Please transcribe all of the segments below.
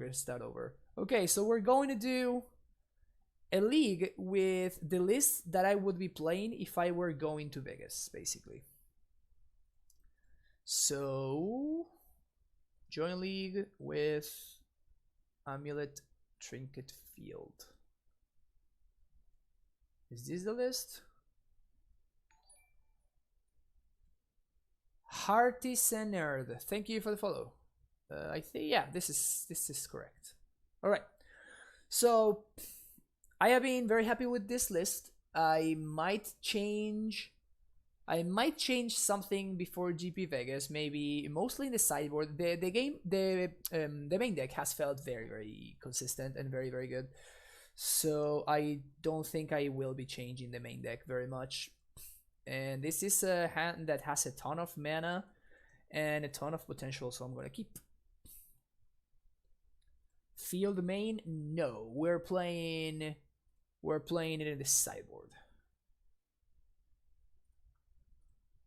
we're gonna start over. Okay, so we're going to do a league with the list that I would be playing if I were going to Vegas, basically. So, join league with Amulet Trinket Field. Is this the list? Heartisan Nerd, thank you for the follow. I think, yeah, this is correct. All right, so I have been very happy with this list. I might change something before GP Vegas, maybe mostly in the sideboard. The main deck has felt very consistent and very good. So I don't think I will be changing the main deck very much. And this is a hand that has a ton of mana and a ton of potential, so I'm gonna keep. Field main? No, we're playing it in the sideboard.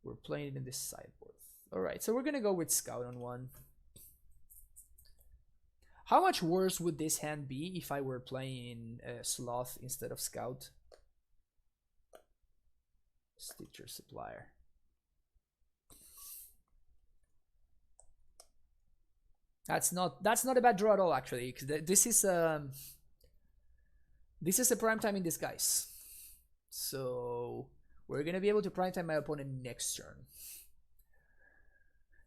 We're playing it in this sideboard. Alright, so we're gonna go with Scout on one. How much worse would this hand be if I were playing Sloth instead of Scout? Stitcher Supplier. That's not a bad draw at all, actually, because this is a prime time in disguise. So we're gonna be able to prime time my opponent next turn.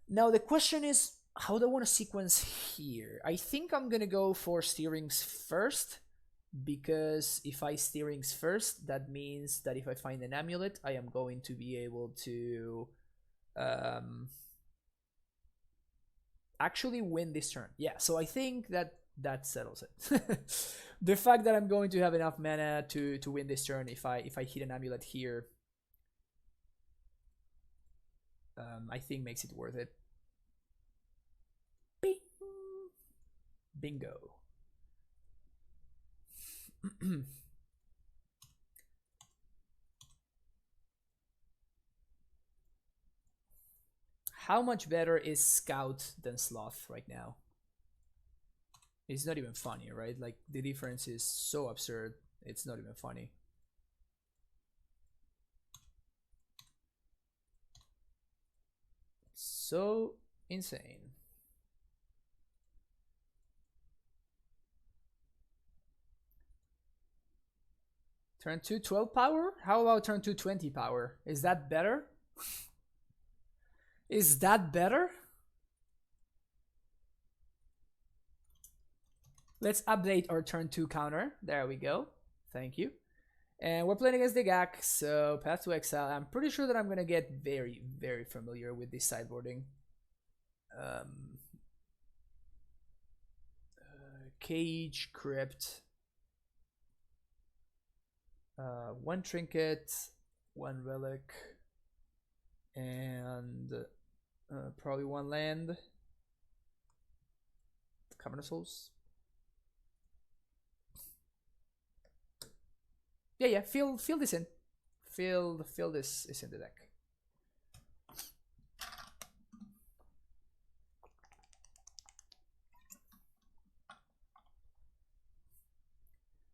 Now the question is, how do I want to sequence here? I think I'm gonna go for Steerings first, because if I Steerings first, that means that if I find an Amulet, I am going to be able to actually win this turn. Yeah, so I think that settles it. The fact that I'm going to have enough mana to win this turn if I hit an Amulet here, I think makes it worth it. Bing. Bingo. How much better is Scout than Sloth right now? It's not even funny, right? Like, the difference is so absurd, it's not even funny. So insane. Turn 2 12 power? How about turn 2 20 power? Is that better? Is that better? Let's update our turn 2 counter. There we go. Thank you. And we're playing against the Hogaak, so Path to Exile. I'm pretty sure that I'm gonna get very familiar with this sideboarding. Cage, Crypt. One Trinket, one Relic, and probably one land. Cavern of Souls. Yeah, fill this in. Fill this is in the deck.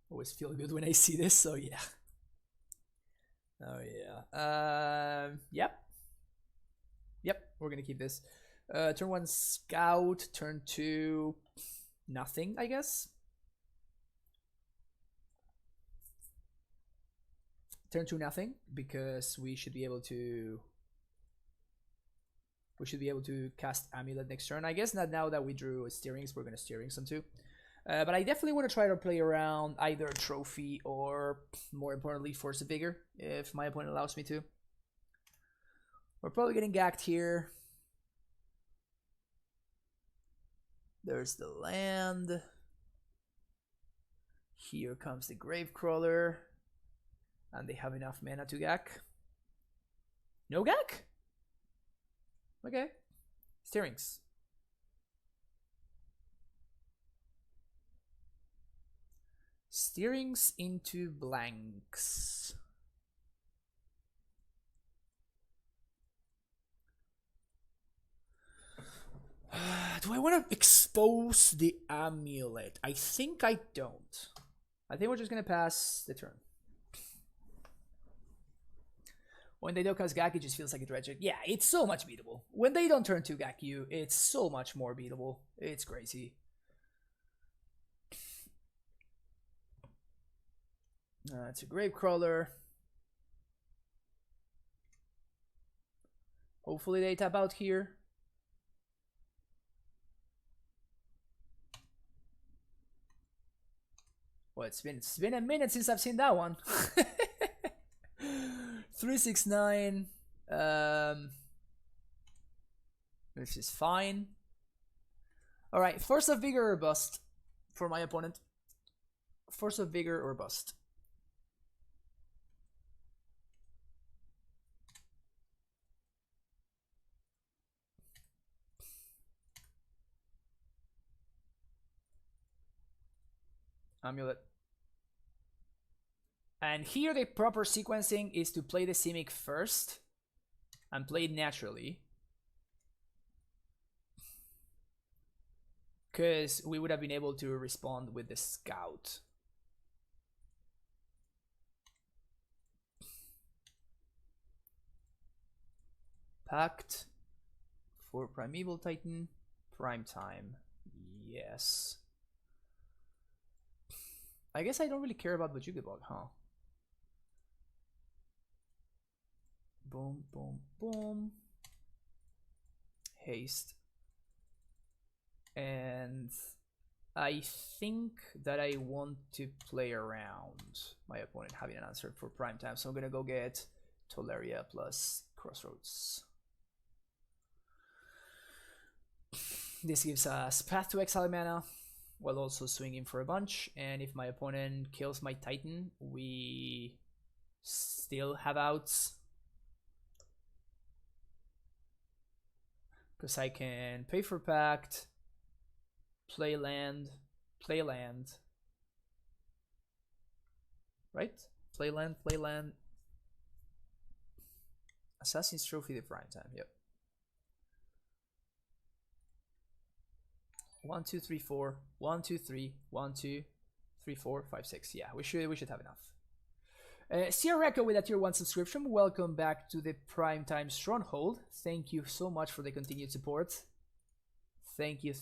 Always feel good when I see this, so yeah. Oh yeah. Yep, we're gonna keep this. Turn 1 Scout, turn 2 nothing, I guess. Turn 2 nothing, because we should be able to cast Amulet next turn. I guess not now that we drew Steerings, we're gonna Steerings some too. But I definitely want to try to play around either Trophy or, more importantly, Force of Vigor, if my opponent allows me to. We're probably getting gacked here. There's the land. Here comes the Gravecrawler. And they have enough mana to gack. No gack? Okay. Steerings. Steerings into blanks. Do I want to expose the Amulet? I think I don't. I think we're just going to pass the turn. When they don't cast Gak, it just feels like a dredge. Yeah, it's so much beatable. When they don't turn to Gak you, it's so much more beatable. It's crazy. It's a Gravecrawler. Hopefully they tap out here. Well, it's been a minute since I've seen that one. 369. This is fine. All right, Force of Vigor or bust for my opponent. Force of Vigor or bust. Amulet. And here the proper sequencing is to play the Simic first and play it naturally. Because we would have been able to respond with the Scout. Pact for Primeval Titan. Prime time. Yes. I guess I don't really care about Bajugabog, huh? Boom, boom, boom. Haste. And I think that I want to play around my opponent having an answer for prime time. So I'm gonna go get Toleria plus Crossroads. This gives us Path to Exile mana while also swinging for a bunch. And if my opponent kills my Titan, we still have outs. Because I can pay for Pact, play land, right? Play land. Assassin's Trophy the prime time, yep. 1, 2, 3, 4. 1, 2, 3. 1, 2, 3, 4, 5, 6. Yeah, we should have enough. Sierra Echo with a tier 1 subscription. Welcome back to the Primetime Stronghold. Thank you so much for the continued support. Thank you.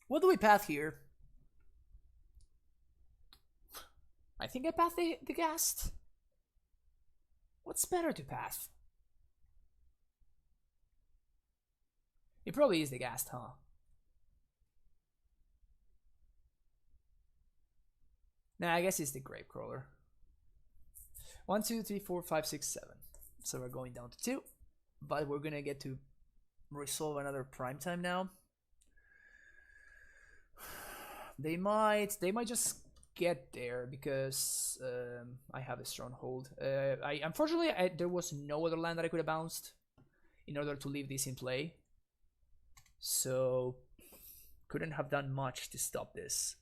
What do we path here? I think I path the Ghast. What's better to path? It probably is the Ghast, huh? Nah, I guess it's the Gravecrawler. 1, 2, 3, 4, 5, 6, 7. So we're going down to 2. But we're gonna get to resolve another prime time now. They might just get there because I have a stronghold. Unfortunately there was no other land that I could have bounced in order to leave this in play. So couldn't have done much to stop this.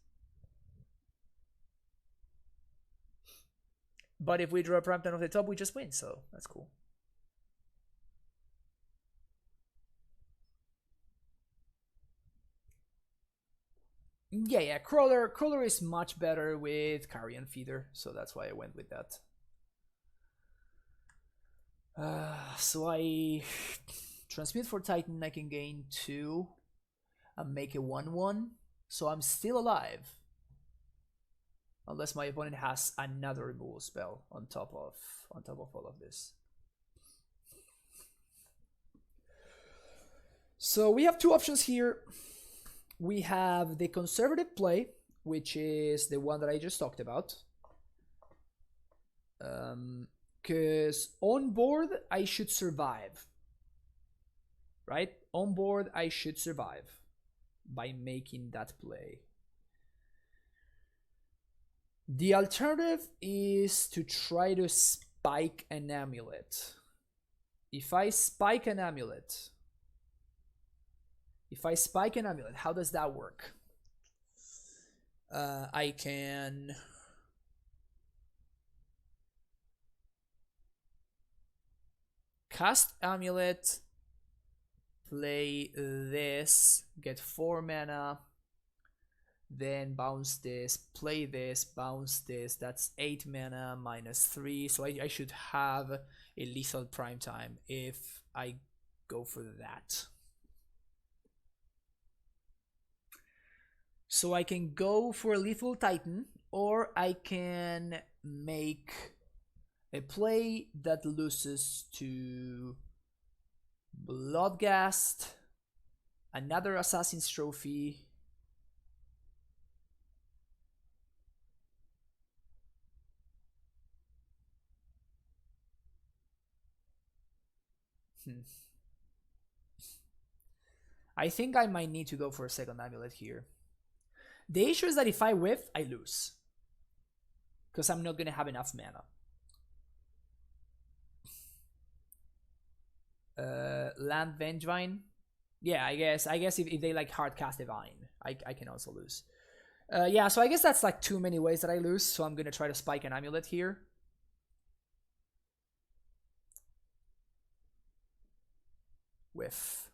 But if we draw a prime time off the top, we just win, so that's cool. Yeah, Crawler is much better with Carrion Feeder, so that's why I went with that. So I transmit for Titan, I can gain 2 and make a 1/1, so I'm still alive. Unless my opponent has another removal spell on top of all of this. So we have 2 options here. We have the conservative play, which is the one that I just talked about. Because on board, I should survive. Right? On board, I should survive by making that play. The alternative is to try to spike an Amulet. If I spike an Amulet, how does that work? I can cast Amulet, play this, get 4 mana, then bounce this, play this, bounce this. That's 8 mana minus 3. So I should have a lethal prime time if I go for that. So I can go for a lethal Titan, or I can make a play that loses to Bloodghast, another Assassin's Trophy, I think I might need to go for a second Amulet here. The issue is that if I whiff, I lose, because I'm not gonna have enough mana. Land Vengevine. Yeah, I guess if they like hard cast Divine, I can also lose. Yeah, so I guess that's like too many ways that I lose, so I'm gonna try to spike an Amulet here. Whiff.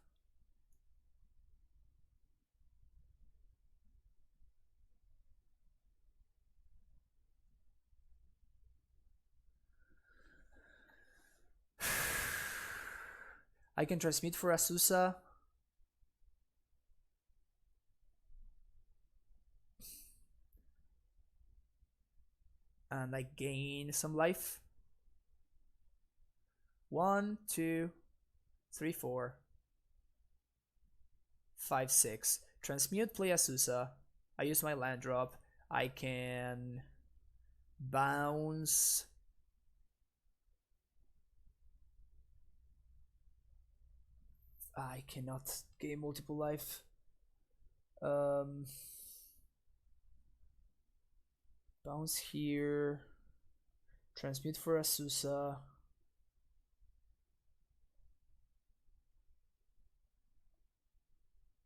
I can transmute for Azusa. And I gain some life. 1, 2, 3, 4, 5, 6. Transmute, play Azusa. I use my land drop. I can bounce. I cannot gain multiple life. Bounce here. Transmute for Azusa.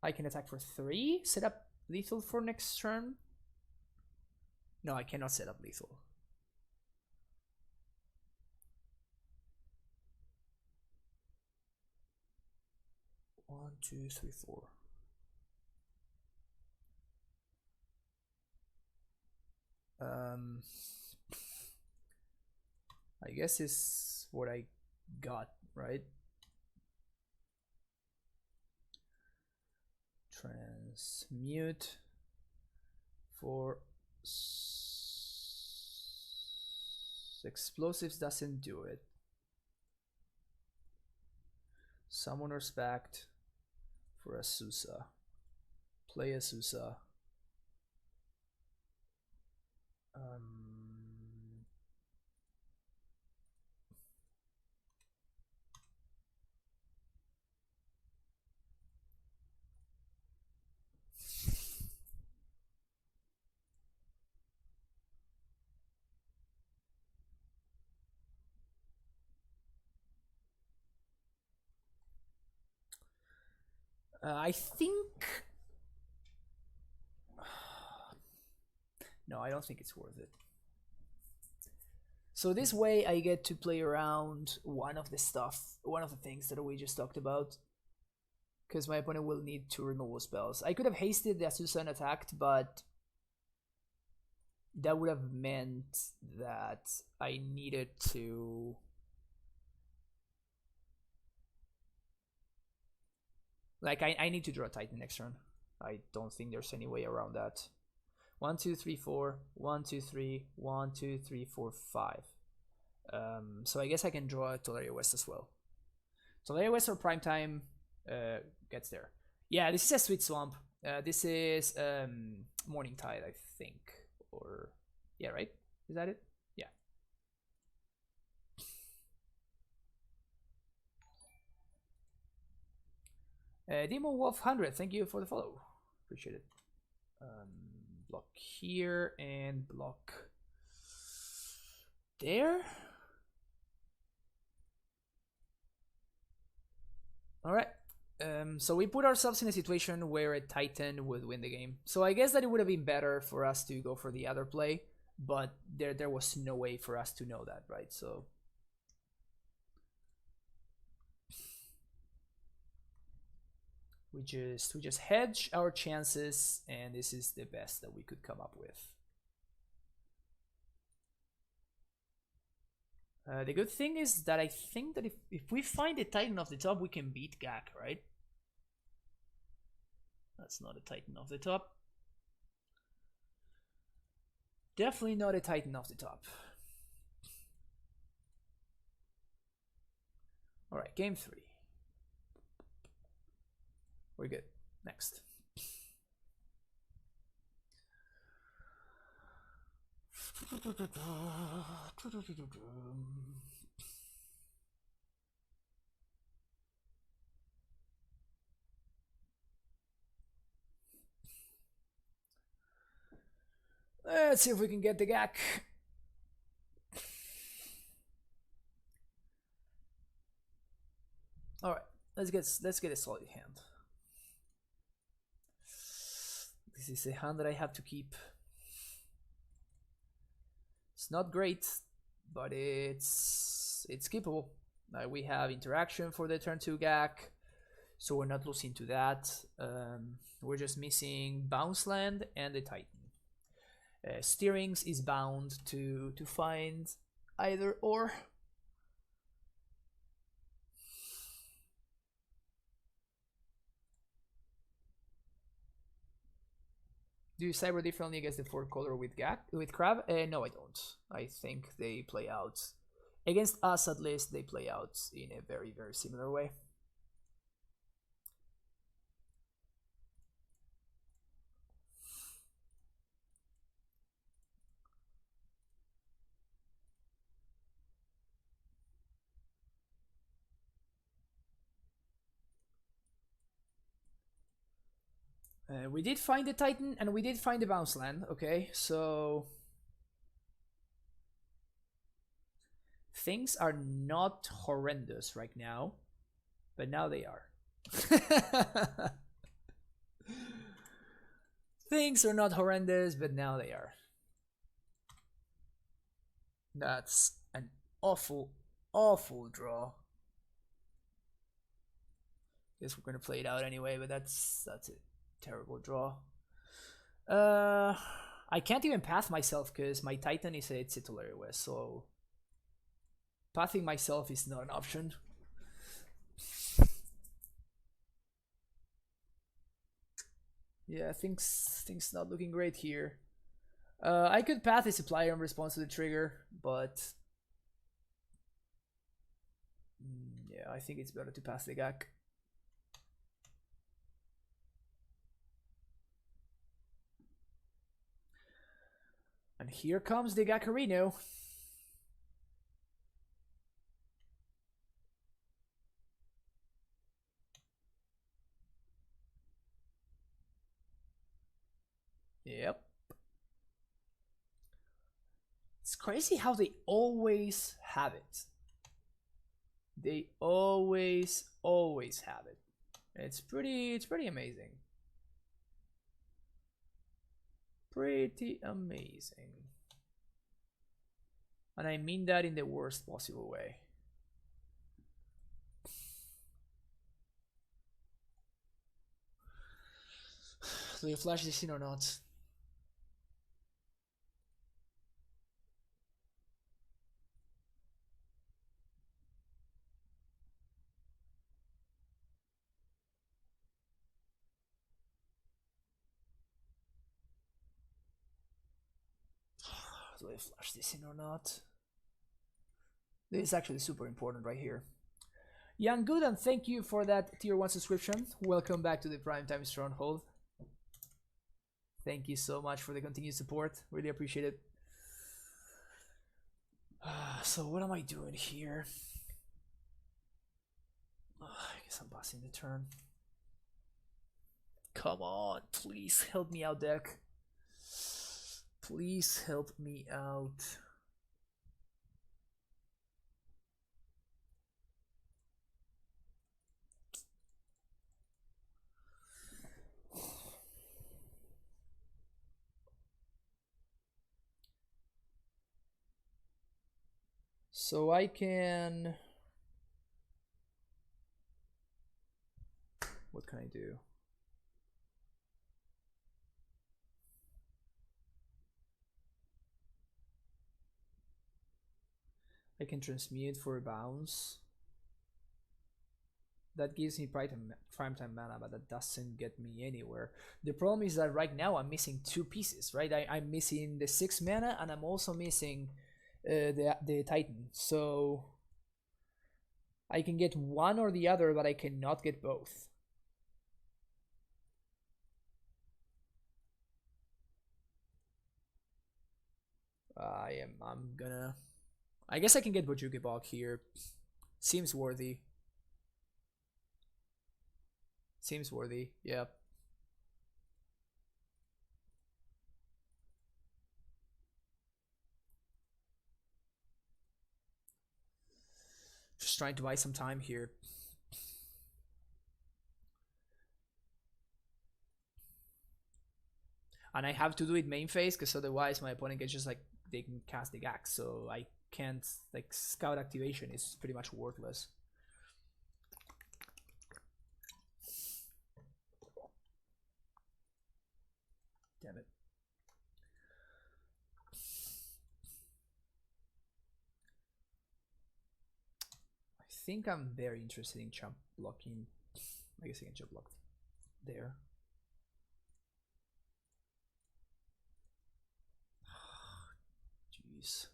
I can attack for 3. Set up lethal for next turn. No, I cannot set up lethal. One, two, three, four. I guess is what I got, right? Transmute for explosives doesn't do it. Summoner's Pact for Azusa. Play Azusa. I think... No, I don't think it's worth it. So this way I get to play around one of the things that we just talked about. Because my opponent will need 2 removal spells. I could have hasted the Azusa and attacked, but that would have meant that I needed to... Like, I need to draw a Titan next turn. I don't think there's any way around that. 1, 2, 3, 4. 1, 2, 3. 1, 2, 3, 4, 5. So I guess I can draw a Tolaria West as well. Tolaria West or Primetime gets there. Yeah, this is a Sweet Swamp. This is Morning Tide, I think. Or... Yeah, right? Is that it? Yeah. Demon Wolf 100, thank you for the follow. Appreciate it. Block here and block there. Alright. So we put ourselves in a situation where a Titan would win the game. So I guess that it would have been better for us to go for the other play, but there was no way for us to know that, right? So We just hedge our chances, and this is the best that we could come up with. The good thing is that I think that if we find a Titan off the top, we can beat Gak, right? That's not a Titan off the top. Definitely not a Titan off the top. Alright, game 3. We're good. Next. Let's see if we can get the Gak. All right, let's get a solid hand. This is a hand that I have to keep. It's not great, but it's keepable. We have interaction for the turn 2 Gak, so we're not losing to that. We're just missing bounce land and the Titan. Steerings is bound to find either or. Do you cyber differently against the 4-color with Crab? No, I don't. I think they play out against us, at least they play out in a very, very similar way. We did find the Titan and we did find the bounce land, okay, so things are not horrendous right now, but now they are. Things are not horrendous, but now they are. That's an awful, awful draw. Guess we're gonna play it out anyway, but that's it. Terrible draw. I can't even path myself because my Titan is a titulary West, so pathing myself is not an option. Yeah, things not looking great here. I could path a supplier in response to the trigger, but yeah, I think it's better to pass the Gak. And here comes the Gakarino. Yep. It's crazy how they always have it. They always have it. It's pretty amazing. Pretty amazing. And I mean that in the worst possible way. Do you flash this in or not? Do I flash this in or not? This is actually super important right here. Young Good, and thank you for that tier 1 subscription. Welcome back to the Primetime Stronghold. Thank you so much for the continued support. Really appreciate it. So what am I doing here? I guess I'm passing the turn. Come on, please help me out, deck. Please help me out. So I can... What can I do? I can transmute for a bounce. That gives me prime time mana, but that doesn't get me anywhere. The problem is that right now I'm missing two pieces, right? I'm missing the 6 mana, and I'm also missing the Titan. So I can get one or the other, but I cannot get both. I'm gonna... I guess I can get Bojuki Bog here. Seems worthy. Seems worthy, yeah. Just trying to buy some time here. And I have to do it main phase, because otherwise my opponent gets just like, they can cast the Hogaak, so I can't, like, scout activation is pretty much worthless. Damn it. I think I'm very interested in jump blocking. I guess I can jump block there. Jeez.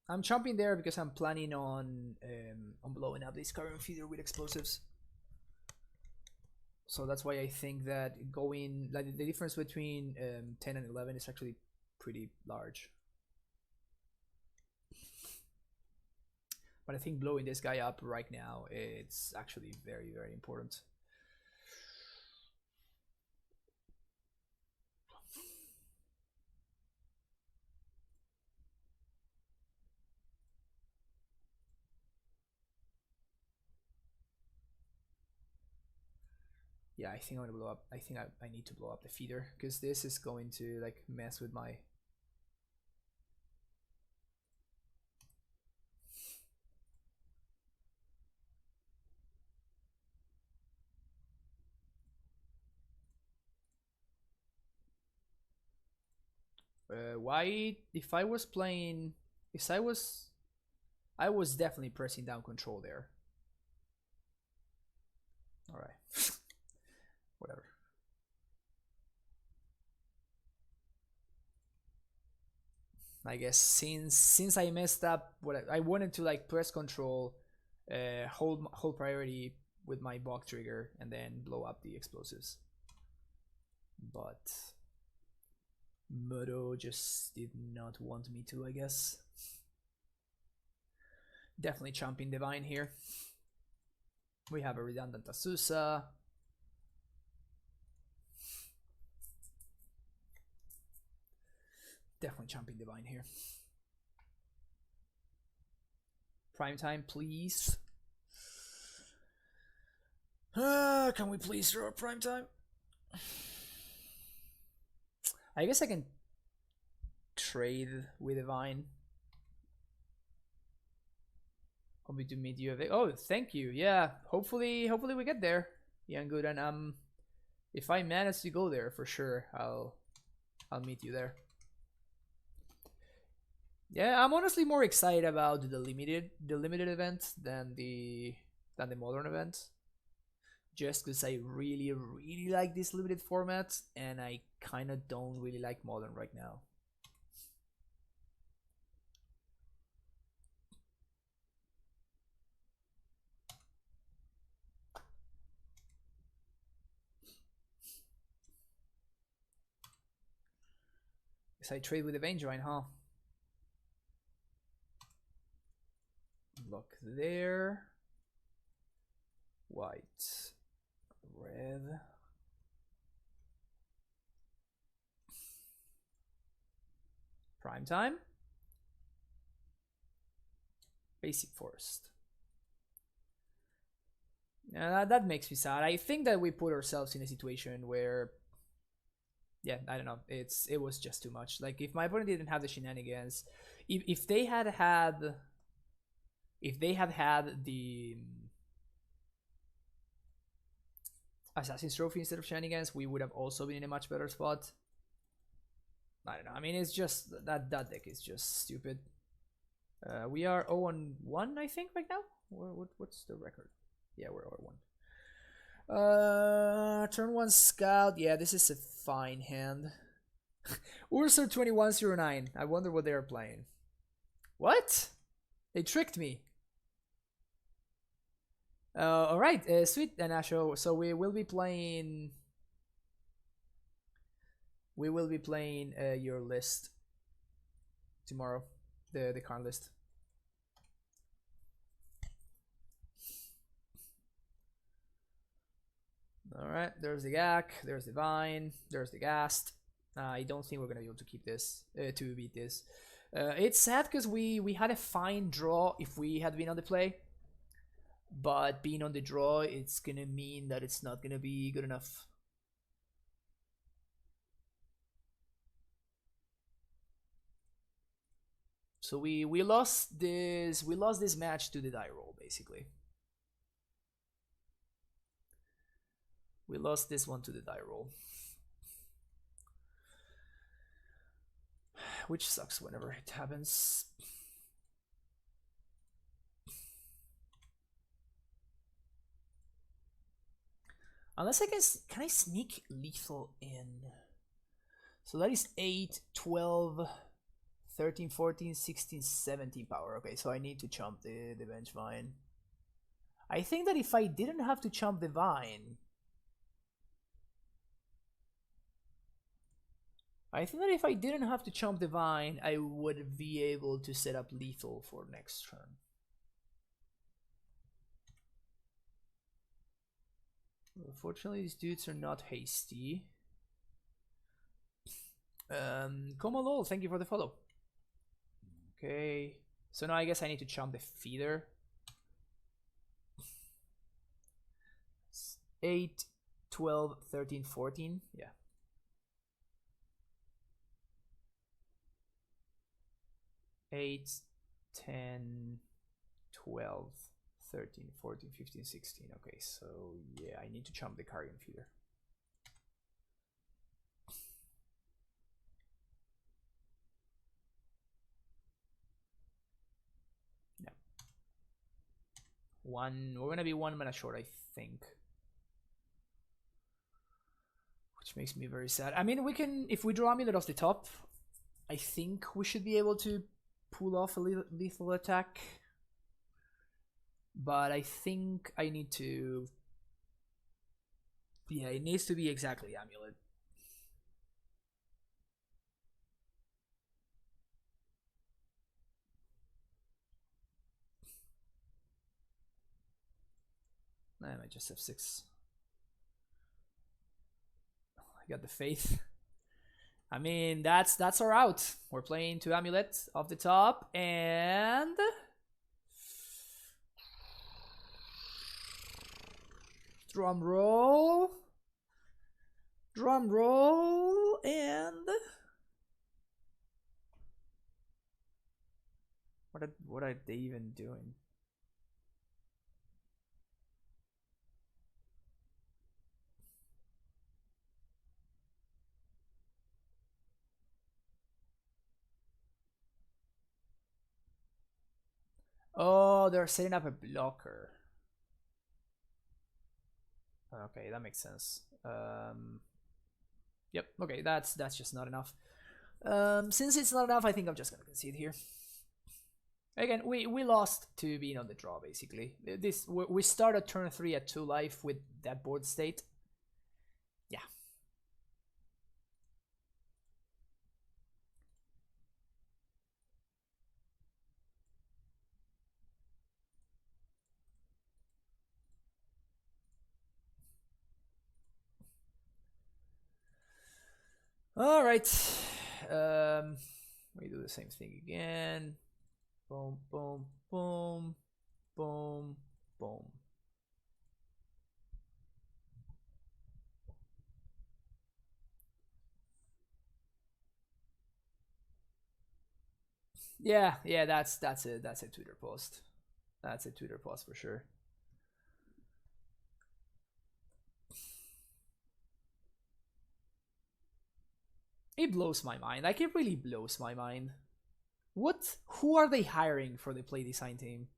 I'm jumping there because I'm planning on blowing up this current feeder with explosives. So that's why I think that going, like, the difference between 10 and 11 is actually pretty large. But I think blowing this guy up right now, it's actually very, very important. Yeah, I think I'm gonna blow up. I think I need to blow up the feeder, because this is going to, like, mess with my... Why? If I was playing... If I was definitely pressing down control there. Alright. Whatever. I guess since I messed up, what I wanted to, like, press control, hold priority with my bog trigger, and then blow up the explosives. But Moto just did not want me to, I guess. Definitely chomping Divine here. We have a redundant Azusa. Definitely chomping Divine here. Prime time, please. Can we please draw prime time? I guess I can trade with Divine. Hope to meet you. Oh, thank you. Yeah, hopefully we get there. Yeah, good. And if I manage to go there, for sure, I'll meet you there. Yeah, I'm honestly more excited about the limited event than the modern event. Just because I really like this limited format, and I kind of don't really like modern right now. Guess I trade with the Vengevine, huh? Look there. White. Red. Prime time. Basic forest. That makes me sad. I think that we put ourselves in a situation where, yeah, I don't know. It was just too much. Like if my opponent didn't have the shenanigans, if they had had the Assassin's Trophy instead of shenanigans, we would have also been in a much better spot. I don't know. I mean, it's just that deck is just stupid. We are 0-1, I think, right now. What's the record? Yeah, we're 0-1. Turn 1 scout. Yeah, this is a fine hand. Ursa 2109. I wonder what they are playing. What? They tricked me. All right, sweet, Anasho. So we will be playing. We will be playing your list tomorrow, the card list. All right, there's the Hogaak, there's the Vine, there's the Ghast. I don't think we're gonna be able to keep this, to beat this. It's sad because we had a fine draw if we had been on the play, but being on the draw, it's gonna mean that it's not gonna be good enough. So we lost this match to the die roll, basically. We lost this one to the die roll, which sucks whenever it happens. Unless I can I sneak lethal in? So that is 8, 12, 13, 14, 16, 17 power. Okay, so I need to chump the bench vine. I think that if I didn't have to chump the vine, I would be able to set up lethal for next turn. Unfortunately, these dudes are not hasty. Komolol, thank you for the follow. Okay, so now I guess I need to chump the feeder. 8, 12, 13, 14. Yeah. Eight, 10, 12, 13, 14, 15, 16. Okay, so yeah, I need to chump the carrion feeder. Yeah. We're gonna be 1 mana short, I think. Which makes me very sad. I mean, we can, if we draw Amulet off the top, I think we should be able to pull off a lethal attack. But I think I need to... Yeah, it needs to be exactly Amulet. I might just have 6. I got the faith. I mean, that's our out. We're playing 2 Amulet off the top, and drum roll, and what are they even doing? Oh, they're setting up a blocker. Okay, that makes sense. Yep. Okay, that's just not enough. Since it's not enough, I think I'm just gonna concede here. Again, we lost to being on the draw, basically. We started turn 3 at 2 life with that board state. Yeah. All right. We do the same thing again. Boom, boom, boom. Yeah, that's a Twitter post. That's a Twitter post for sure. It blows my mind. Like it really blows my mind. What? Who are they hiring for the play design team?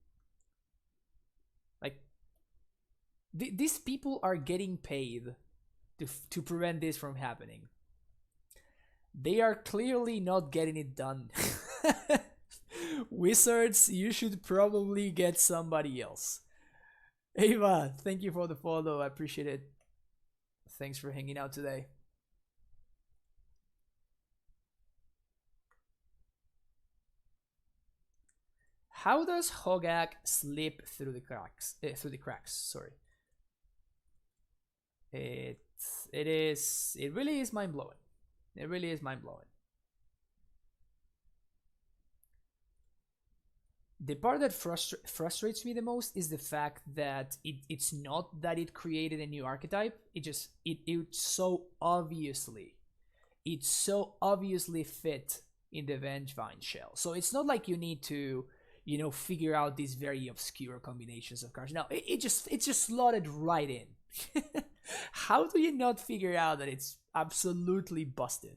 Like these people are getting paid to prevent this from happening. They are clearly not getting it done. Wizards, you should probably get somebody else. Ava, thank you for the follow. I appreciate it. Thanks for hanging out today. How does Hogaak slip through the cracks? Sorry. It really is mind blowing. It really is mind blowing. The part that frustrates me the most is the fact that it's not that it created a new archetype. It's so obviously fit in the Vengevine shell. So it's not like you need to, figure out these very obscure combinations of cards. No, it just slotted right in. How do you not figure out that it's absolutely busted?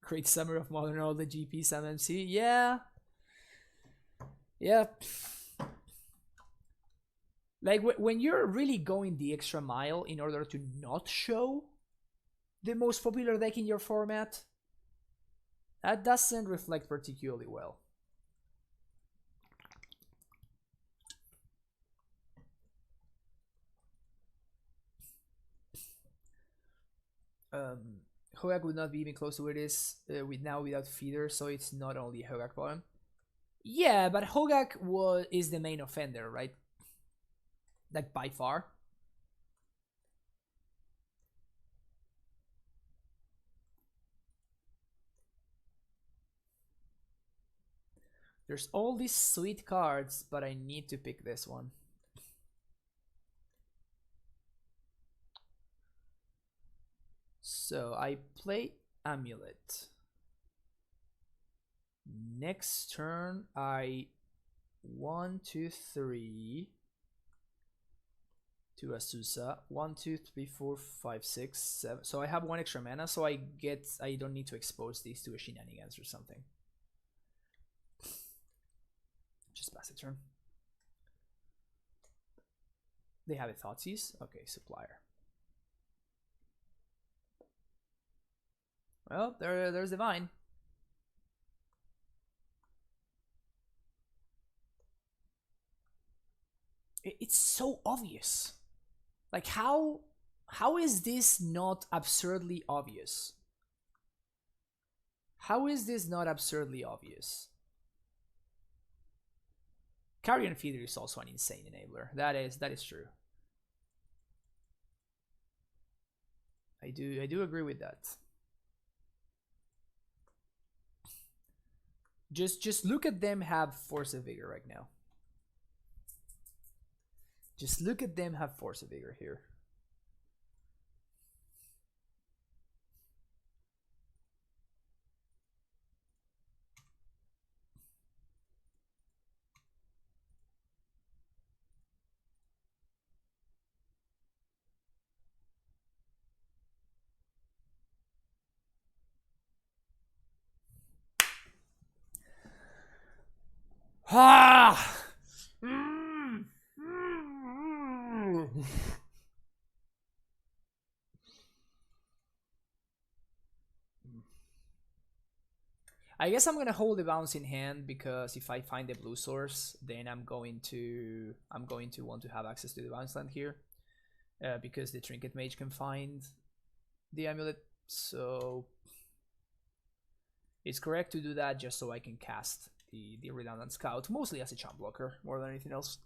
Great Summer of Modern, all the GP MMC. Yeah. Like when you're really going the extra mile in order to not show the most popular deck in your format, that doesn't reflect particularly well. Hogaak would not be even close to where it is without feeder, so it's not only Hogaak bottom. Yeah, but Hogaak is the main offender, right? Like by far. There's all these sweet cards, but I need to pick this one. So I play Amulet. Next turn, I 1, 2, 3 to Asusa. 1, 2, 3, 4, 5, 6, 7. So I have 1 extra mana, so I don't need to expose these to a shenanigans or something. Just pass a turn. They have a Thoughtseize? Okay, Supplier. Well, there's Divine. It's so obvious. Like how is this not absurdly obvious? How is this not absurdly obvious? Carrion Feeder is also an insane enabler. That is true. I do agree with that. Just look at them have Force of Vigor right now. Just look at them have Force of Vigor here. Ah! I guess I'm gonna hold the bounce in hand because if I find the blue source, then I'm going to want to have access to the bounce land here, because the Trinket Mage can find the amulet. So it's correct to do that just so I can cast the redundant scout, mostly as a chump blocker more than anything else.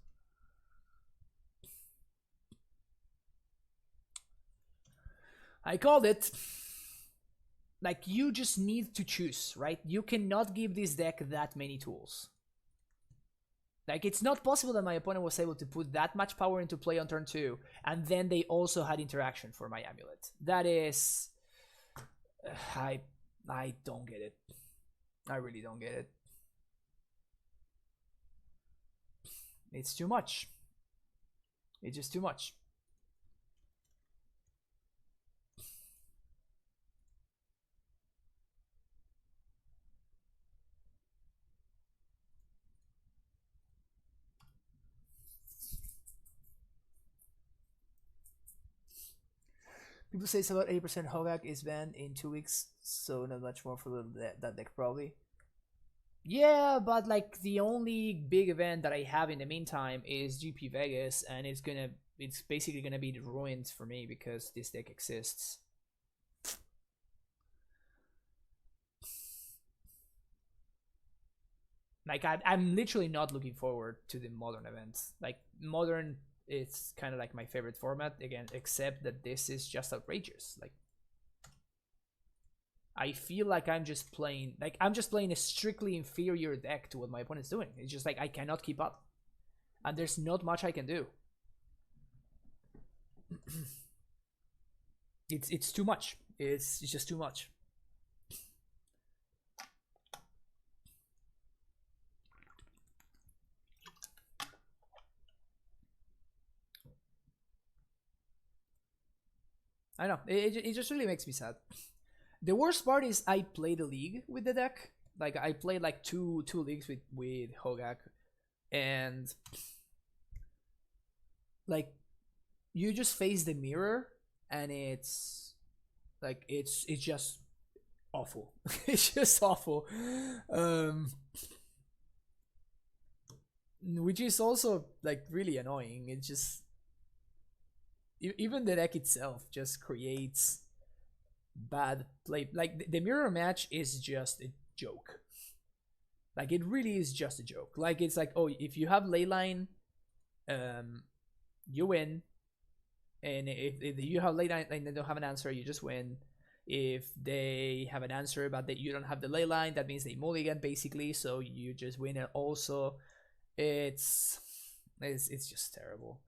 I called it. Like, you just need to choose, right? You cannot give this deck that many tools. Like, it's not possible that my opponent was able to put that much power into play on turn 2, and then they also had interaction for my Amulet. That is... I don't get it. I really don't get it. It's too much. It's just too much. People say it's about 80% Hogaak is banned in 2 weeks, so not much more for that deck probably. Yeah, but like the only big event that I have in the meantime is GP Vegas, and it's basically gonna be ruined for me because this deck exists. Like I'm literally not looking forward to the modern events. Like modern, it's kind of like my favorite format again, except that this is just outrageous. Like I feel like I'm just playing a strictly inferior deck to what my opponent's doing. It's just like I cannot keep up, and there's not much I can do. It's too much. It's just too much. I know. It just really makes me sad. The worst part is I played a league with the deck. Like I played like two leagues with Hogaak, and like you just face the mirror, and it's like it's just awful. It's just awful. Which is also like really annoying. It's just even the deck itself just creates bad play. Like the mirror match is just a joke. Like it really is just a joke. Like it's like, oh, if you have leyline, you win, and if you have leyline and they don't have an answer, you just win. If they have an answer but that you don't have the leyline, that means they mulligan basically, so you just win. And also, it's just terrible.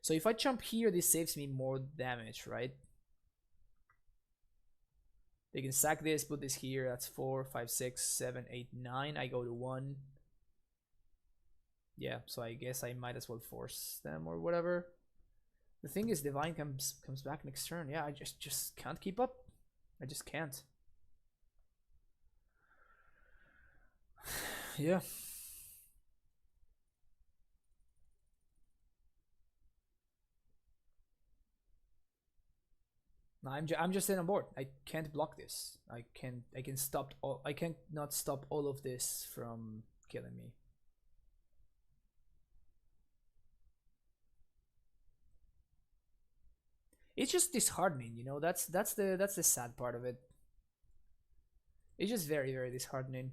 So if I jump here, this saves me more damage, right? They can sack this, put this here. That's 4, 5, 6, 7, 8, 9. I go to 1. Yeah, so I guess I might as well force them or whatever. The thing is, Divine comes back next turn. Yeah, I just can't keep up. I just can't. Yeah. I'm just in on board. I can't block this. I can stop all. I can't not stop all of this from killing me. It's just disheartening, you know. That's the sad part of it. It's just very very disheartening.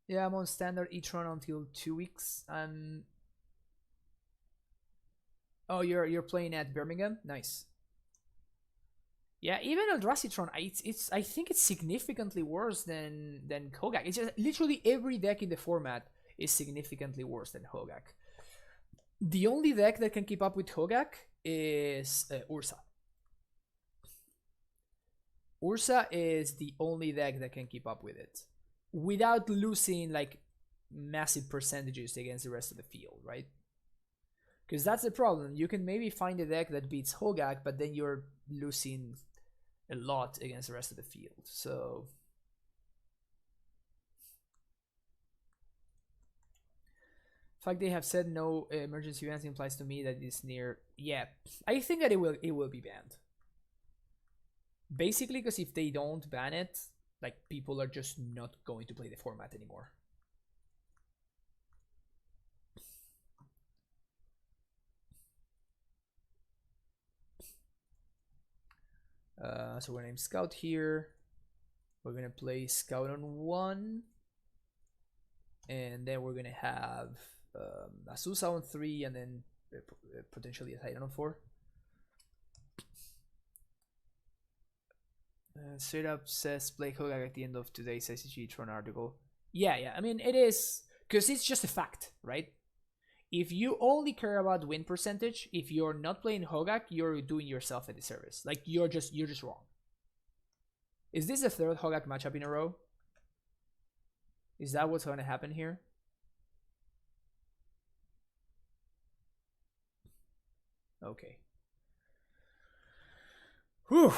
Yeah, I'm on standard each run until 2 weeks, and oh, you're playing at Birmingham. Nice. Yeah, even on Dracitron, I think it's significantly worse than Hogaak. It's just literally every deck in the format is significantly worse than Hogaak. The only deck that can keep up with Hogaak is Ursa. Ursa is the only deck that can keep up with it without losing like massive percentages against the rest of the field, right? Because that's the problem. You can maybe find a deck that beats Hogaak, but then you're losing a lot against the rest of the field. So the fact they have said no emergency bans implies to me that it's near. Yeah, I think that it will be banned. Basically, because if they don't ban it, like people are just not going to play the format anymore. So we're gonna name Scout here. We're gonna play Scout on 1, and then we're gonna have Azusa on 3, and then potentially a Titan on 4. Straight up says play Hogaak at the end of today's ICG Tron article. Yeah. I mean, it is because it's just a fact, right? If you only care about win percentage, if you're not playing Hogaak, you're doing yourself a disservice. Like you're just wrong. Is this the third Hogaak matchup in a row? Is that what's going to happen here? Okay. Whew.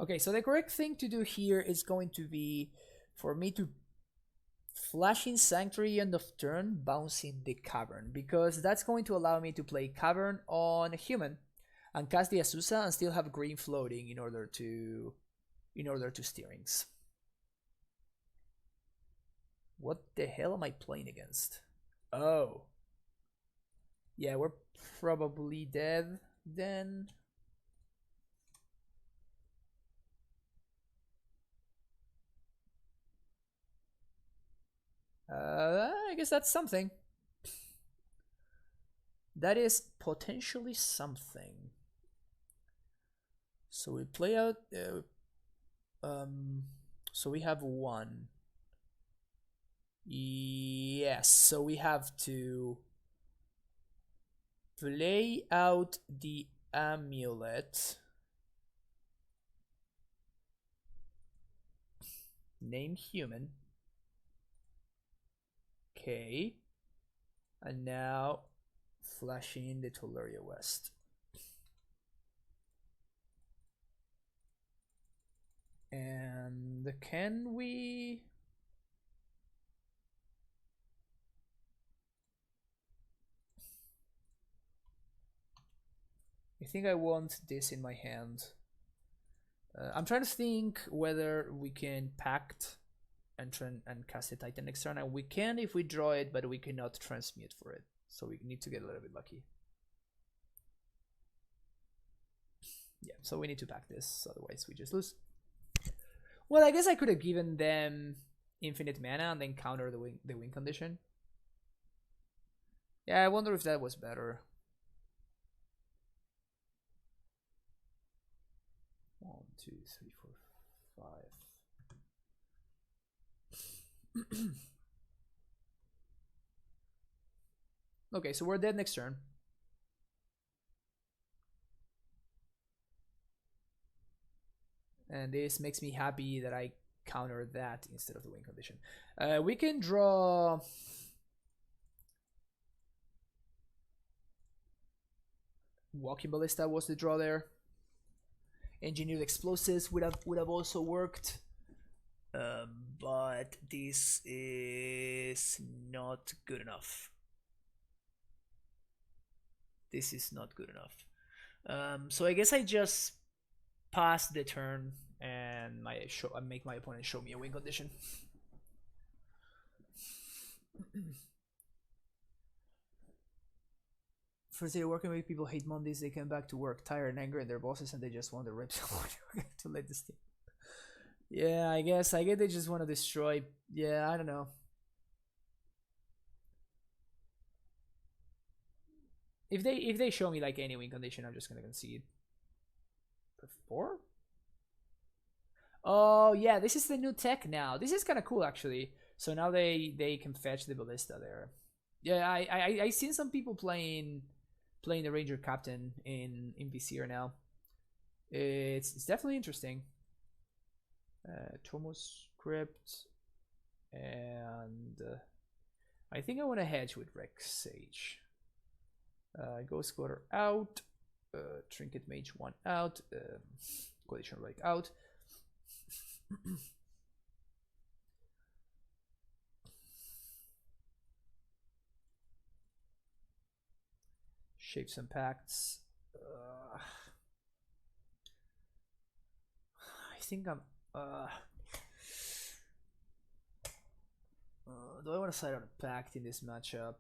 Okay, so the correct thing to do here is going to be for me to flash in Sanctuary end of turn, bouncing the Cavern, because that's going to allow me to play Cavern on a human and cast the Azusa and still have green floating in order to steerings. What the hell am I playing against? Oh. Yeah, we're probably dead then. I guess that's something. That is potentially something. So we play out. So we have one. Yes. So we have to play out the Amulet. Name human. Okay. And now flashing the Tolaria West. And can we... I think I want this in my hand. I'm trying to think whether we can pact and cast a Titan next turn. And we can if we draw it, but we cannot transmute for it. So we need to get a little bit lucky. Yeah, so we need to pack this, otherwise we just lose. Well, I guess I could have given them infinite mana and then counter the win condition. Yeah, I wonder if that was better. 1, 2, 3, 4, 5. Okay, so we're dead next turn. And this makes me happy that I counter that instead of the win condition. We can draw... Walking Ballista was the draw there. Engineered Explosives would have also worked. But this is not good enough. This is not good enough. So I guess I just pass the turn and I make my opponent show me a win condition. First day working week, people hate Mondays. They come back to work tired and angry at their bosses, and they just want to rip someone to let this team. Yeah, I guess they just want to destroy. Yeah, I don't know. If they show me like any win condition, I'm just gonna concede. 4? Oh yeah, this is the new tech now. This is kind of cool actually. So now they can fetch the ballista there. Yeah, I seen some people playing the Ranger Captain in VCR now. It's definitely interesting. Tomos Crypt, and I think I want to hedge with Rex Sage. Ghost Quarter out, Trinket Mage 1 out, Coalition Relic out. Shapes and Pacts. I think I'm. Do I want to side on a pact in this matchup?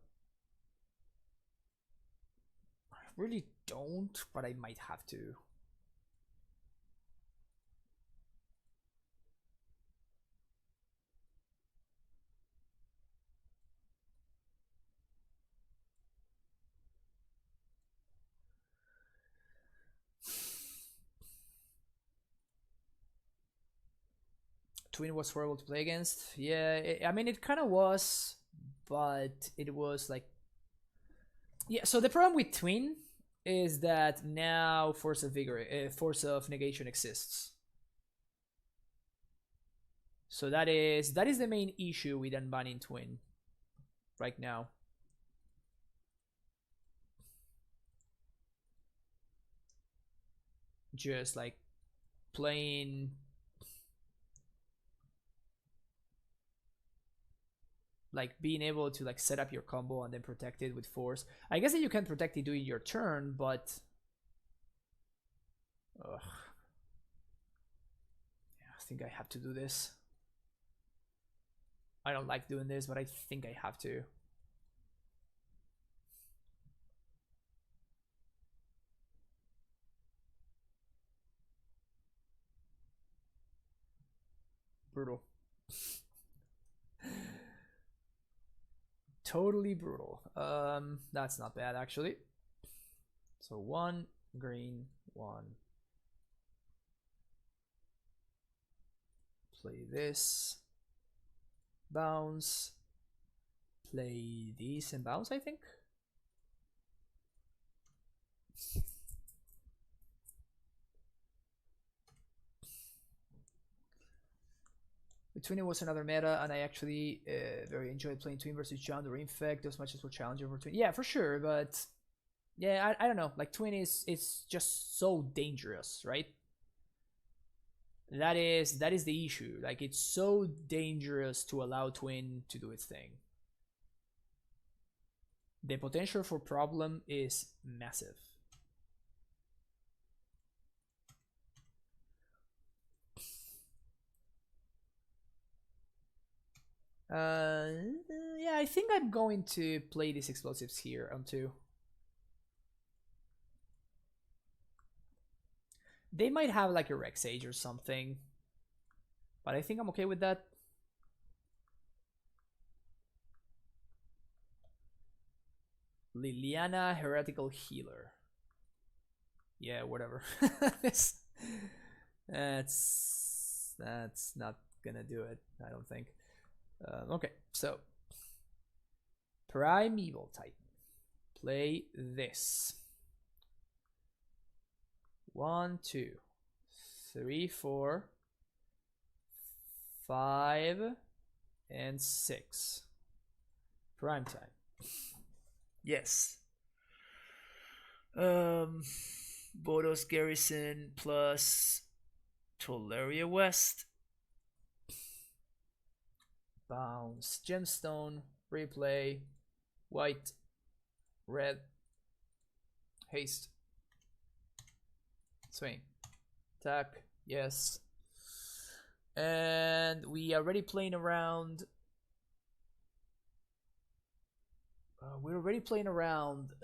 I really don't, but I might have to. Twin was horrible to play against. Yeah, I mean, it kind of was, but it was like... Yeah, so the problem with Twin is that now Force of Negation exists. So that is the main issue with unbanning Twin right now. Just like playing like being able to like set up your combo and then protect it with force. I guess that you can protect it during your turn, but ugh. Yeah, I think I have to do this. I don't like doing this, but I think I have to. Brutal. Totally brutal. That's not bad actually. So 1 green, 1. Play this. Bounce. Play these and bounce, I think. Twin was another meta, and I actually very enjoyed playing Twin versus John or Infect as much as for Challenger over Twin. Yeah, for sure, but yeah, I don't know. Like Twin is just so dangerous, right? That is the issue. Like it's so dangerous to allow Twin to do its thing. The potential for problem is massive. Yeah, I think I'm going to play these explosives here on 2. They might have like a Rex Age or something, but I think I'm okay with that. Liliana, Heretical Healer. Yeah, whatever. That's not gonna do it, I don't think. Okay, so Primeval Titan. Play this. 1, 2, 3, 4, 5, and 6. Prime time. Yes. Bodos Garrison plus Tolaria West. Bounce. Gemstone. Replay. White. Red. Haste. Swing. Attack. Yes. And we are already playing around. We're already playing around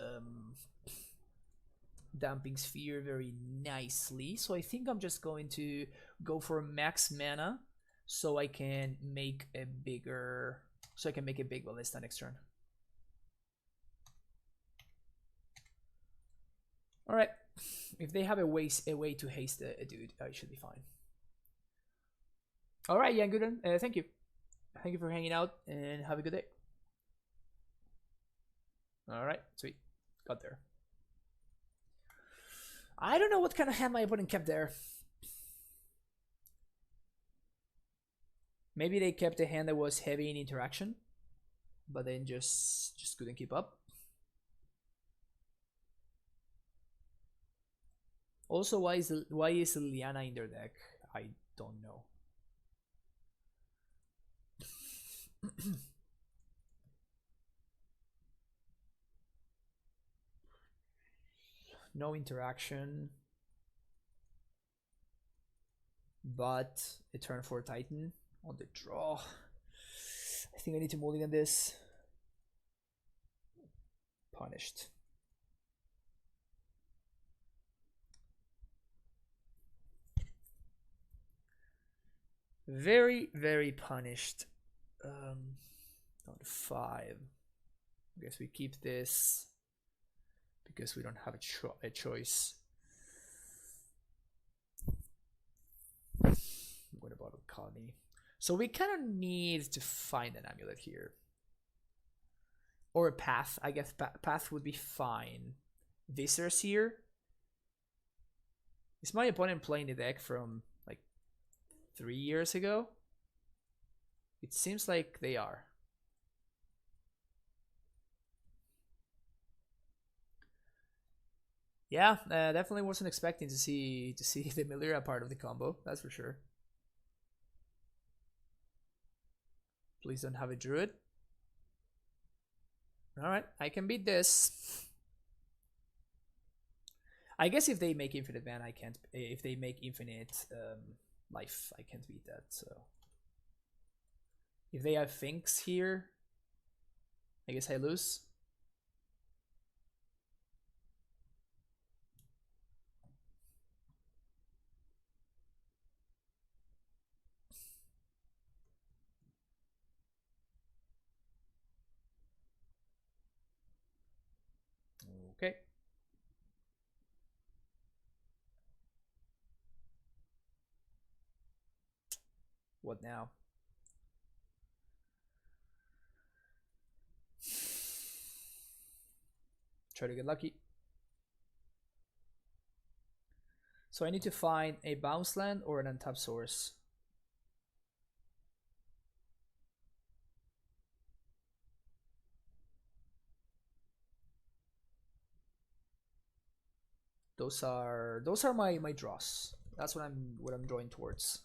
Damping Sphere very nicely. So I think I'm just going to go for max mana so I can make a bigger. So I can make a big ballista next turn. All right. If they have a way to haste a dude, I should be fine. All right, Yanguden, thank you. Thank you for hanging out and have a good day. All right, sweet. Got there. I don't know what kind of hand my opponent kept there. Maybe they kept a hand that was heavy in interaction, but then just couldn't keep up. Also, why is Liliana in their deck? I don't know. No interaction, but a turn for Titan on the draw. I think I need to mulligan this. Punished. Very, very punished. On 5. I guess we keep this because we don't have a choice. What about Kami? So we kind of need to find an amulet here. Or a path. I guess path would be fine. Viscers here. Is my opponent playing the deck from like 3 years ago? It seems like they are. Yeah, definitely wasn't expecting to see the Melira part of the combo. That's for sure. Please don't have a Druid. Alright, I can beat this. I guess if they make infinite mana, I can't. If they make infinite life, I can't beat that. So if they have Finks here, I guess I lose. Okay. What now? Try to get lucky. So I need to find a bounce land or an untapped source. Those are my draws. That's what I'm drawing towards.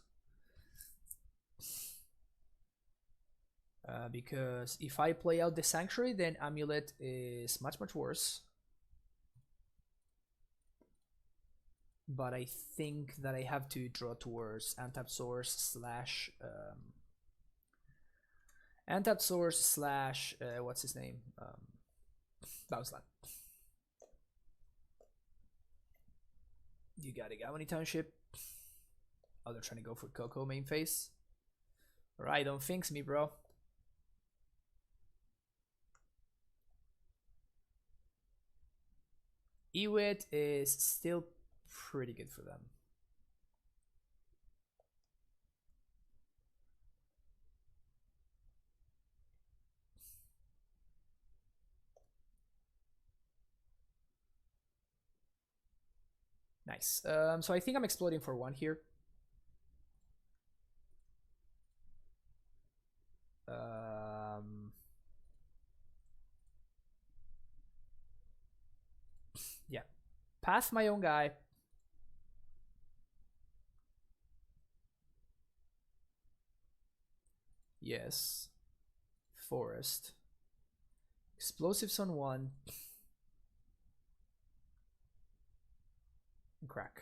Because if I play out the Sanctuary, then Amulet is much worse. But I think that I have to draw towards untapped source slash what's his name? Bounce land. You got it, Gawani Township. Oh, they're trying to go for Coco main phase. Alright, don't finks me, bro. Ewit is still pretty good for them. Nice. So I think I'm exploding for 1 here. Yeah. Pass my own guy. Yes. Forest. Explosives on 1. And crack.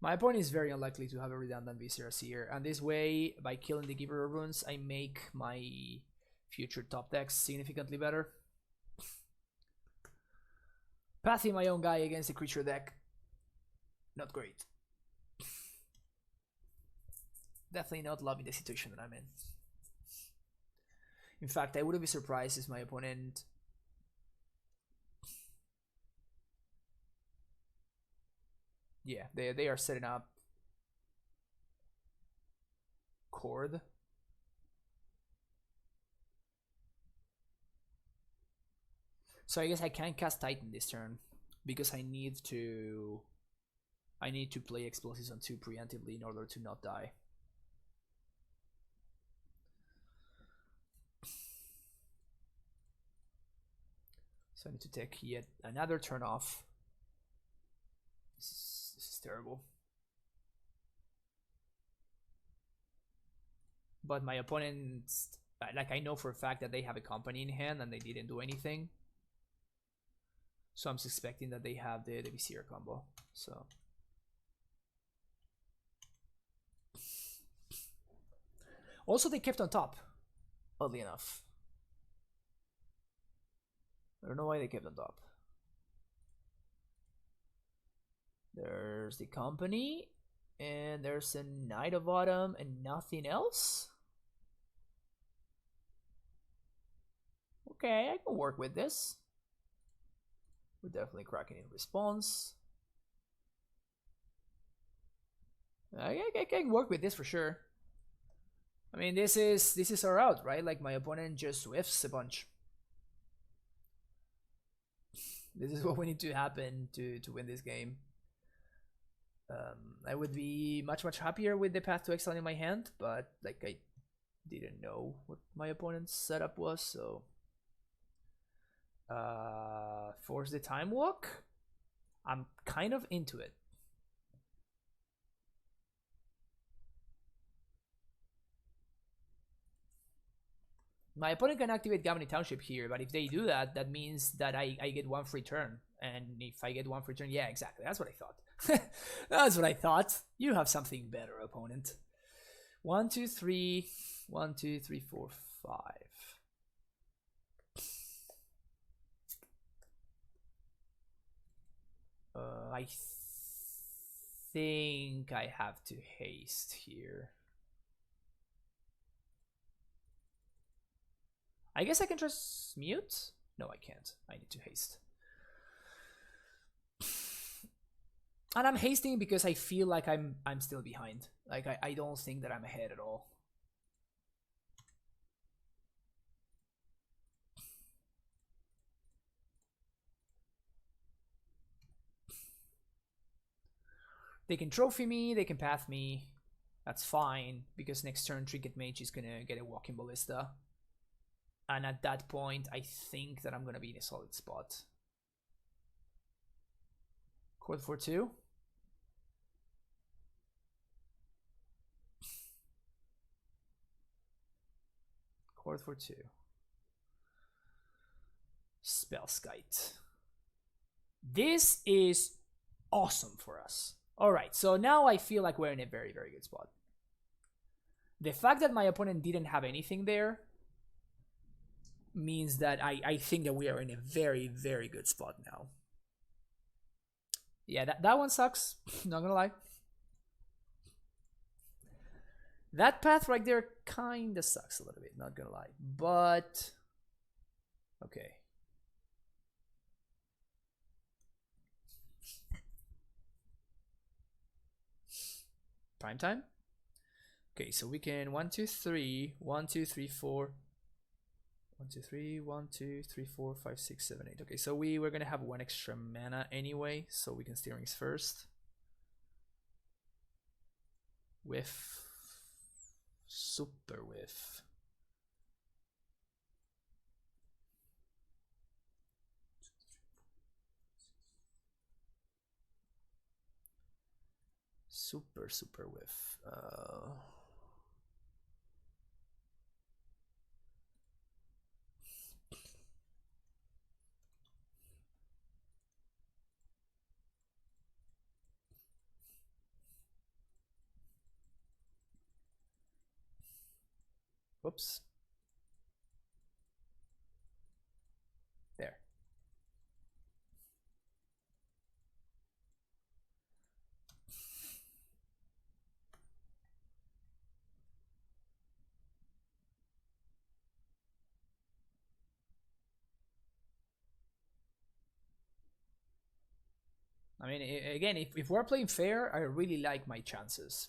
My opponent is very unlikely to have a redundant Visceras here, and this way, by killing the Giver of Runes, I make my future top decks significantly better. Pathing my own guy against the creature deck, not great. Definitely not loving the situation that I'm in. In fact, I wouldn't be surprised if my opponent... Yeah, they are setting up Chord. So I guess I can't cast Titan this turn because I need to play Explosives on 2 preemptively in order to not die. So I need to take yet another turn off. This is terrible. But my opponents, like, I know for a fact that they have a company in hand and they didn't do anything. So I'm suspecting that they have the Vizier combo. So also they kept on top, oddly enough. I don't know why they kept on top. There's the company, and there's a Knight of Autumn and nothing else. Okay, I can work with this. We're definitely cracking in response. I can work with this for sure. I mean, this is our out, right? Like my opponent just whiffs a bunch. This is what we need to happen to win this game. I would be much happier with the Path to Exile in my hand, but like I didn't know what my opponent's setup was, so force the Time Walk. I'm kind of into it. My opponent can activate Gavany Township here, but if they do that, that means that I get one free turn. And if I get one free turn, yeah, exactly. That's what I thought. That's what I thought. You have something better, opponent. 1, 2, 3. 1, 2, 3, 4, 5. I think I have to haste here. I guess I can just mute? No, I can't. I need to haste. And I'm hasting because I feel like I'm still behind. Like I don't think that I'm ahead at all. They can trophy me, they can path me. That's fine, because next turn Trinket Mage is gonna get a walking ballista. And at that point, I think that I'm gonna be in a solid spot. Chord for 2. Chord for 2. Spellskite. This is awesome for us. Alright, so now I feel like we're in a very good spot. The fact that my opponent didn't have anything there means that I think that we are in a very good spot now. Yeah, that one sucks. Not gonna lie. That path right there kinda sucks a little bit, not gonna lie. But okay. Prime time? Okay, so we can 1, 2, 3, 1, 2, 3, 4. 1, 2, 3, 1, 2, 3, 4, 5, 6, 7, 8. Okay, so we're gonna have 1 extra mana anyway, so we can steer rings first. Whiff. Super whiff. Super whiff. Whoops. There. I mean, again, if we're playing fair, I really like my chances.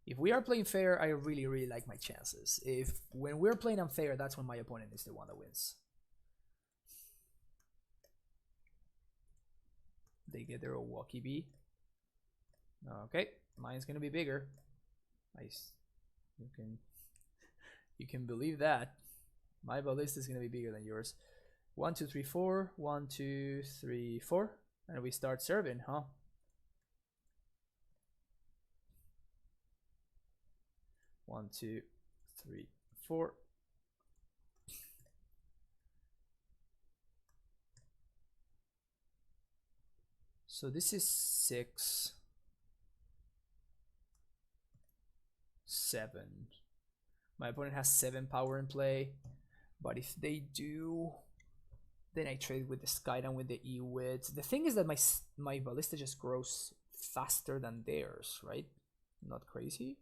If we are playing fair, I really like my chances. When we're playing unfair, that's when my opponent is the one that wins. They get their walkie bee. Okay, mine's gonna be bigger. Nice. You can believe that. My ballista is gonna be bigger than yours. 1, 2, 3, 4. 1, 2, 3, 4. And we start serving, huh? 1, 2, 3, 4. So this is 6, 7. My opponent has 7 power in play, but if they do, then I trade with the Sky and with the E-Wit. The thing is that my ballista just grows faster than theirs, right? Not crazy.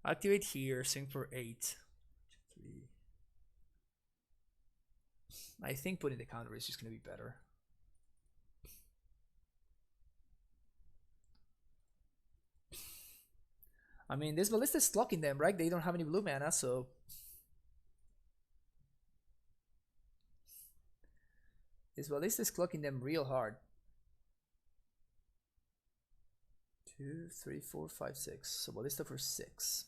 Activate here, sing for 8. 3. I think putting the counter is just going to be better. I mean, this ballista is clocking them, right? They don't have any blue mana, so... This ballista is clocking them real hard. 2, 3, 4, 5, 6. So ballista for 6.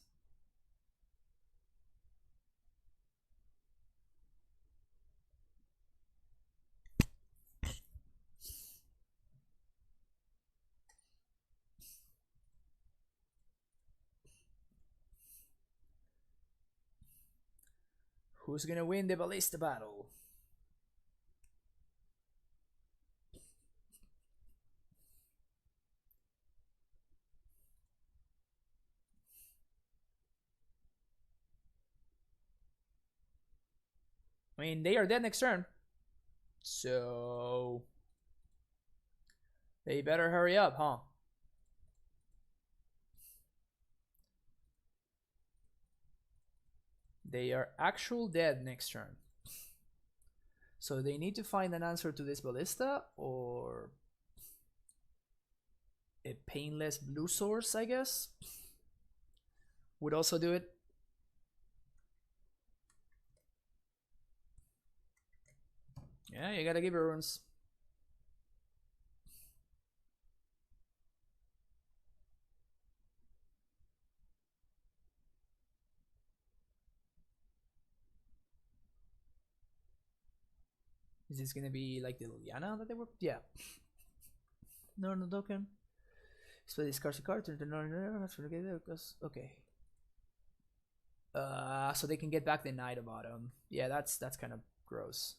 Who's gonna win the ballista battle? I mean, they are dead next turn. So... they better hurry up, huh? They are actual dead next turn. So they need to find an answer to this ballista or a painless blue source, I guess. Would also do it. Yeah, you gotta give her runes. Is this gonna be like the Liliana that they were? Yeah. No token. So discard a card. Okay. So they can get back the Knight of Autumn. Yeah, that's kind of gross.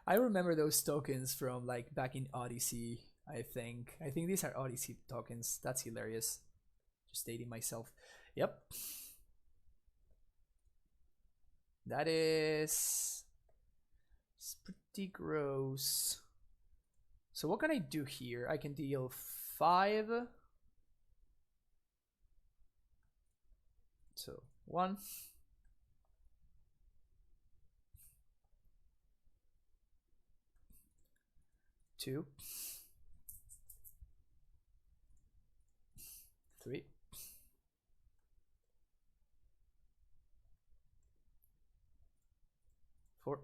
I remember those tokens from like back in Odyssey. I think these are Odyssey tokens. That's hilarious. Just dating myself. Yep. That is... it's pretty gross. So what can I do here? I can deal 5. So 1. 2. 3. 4.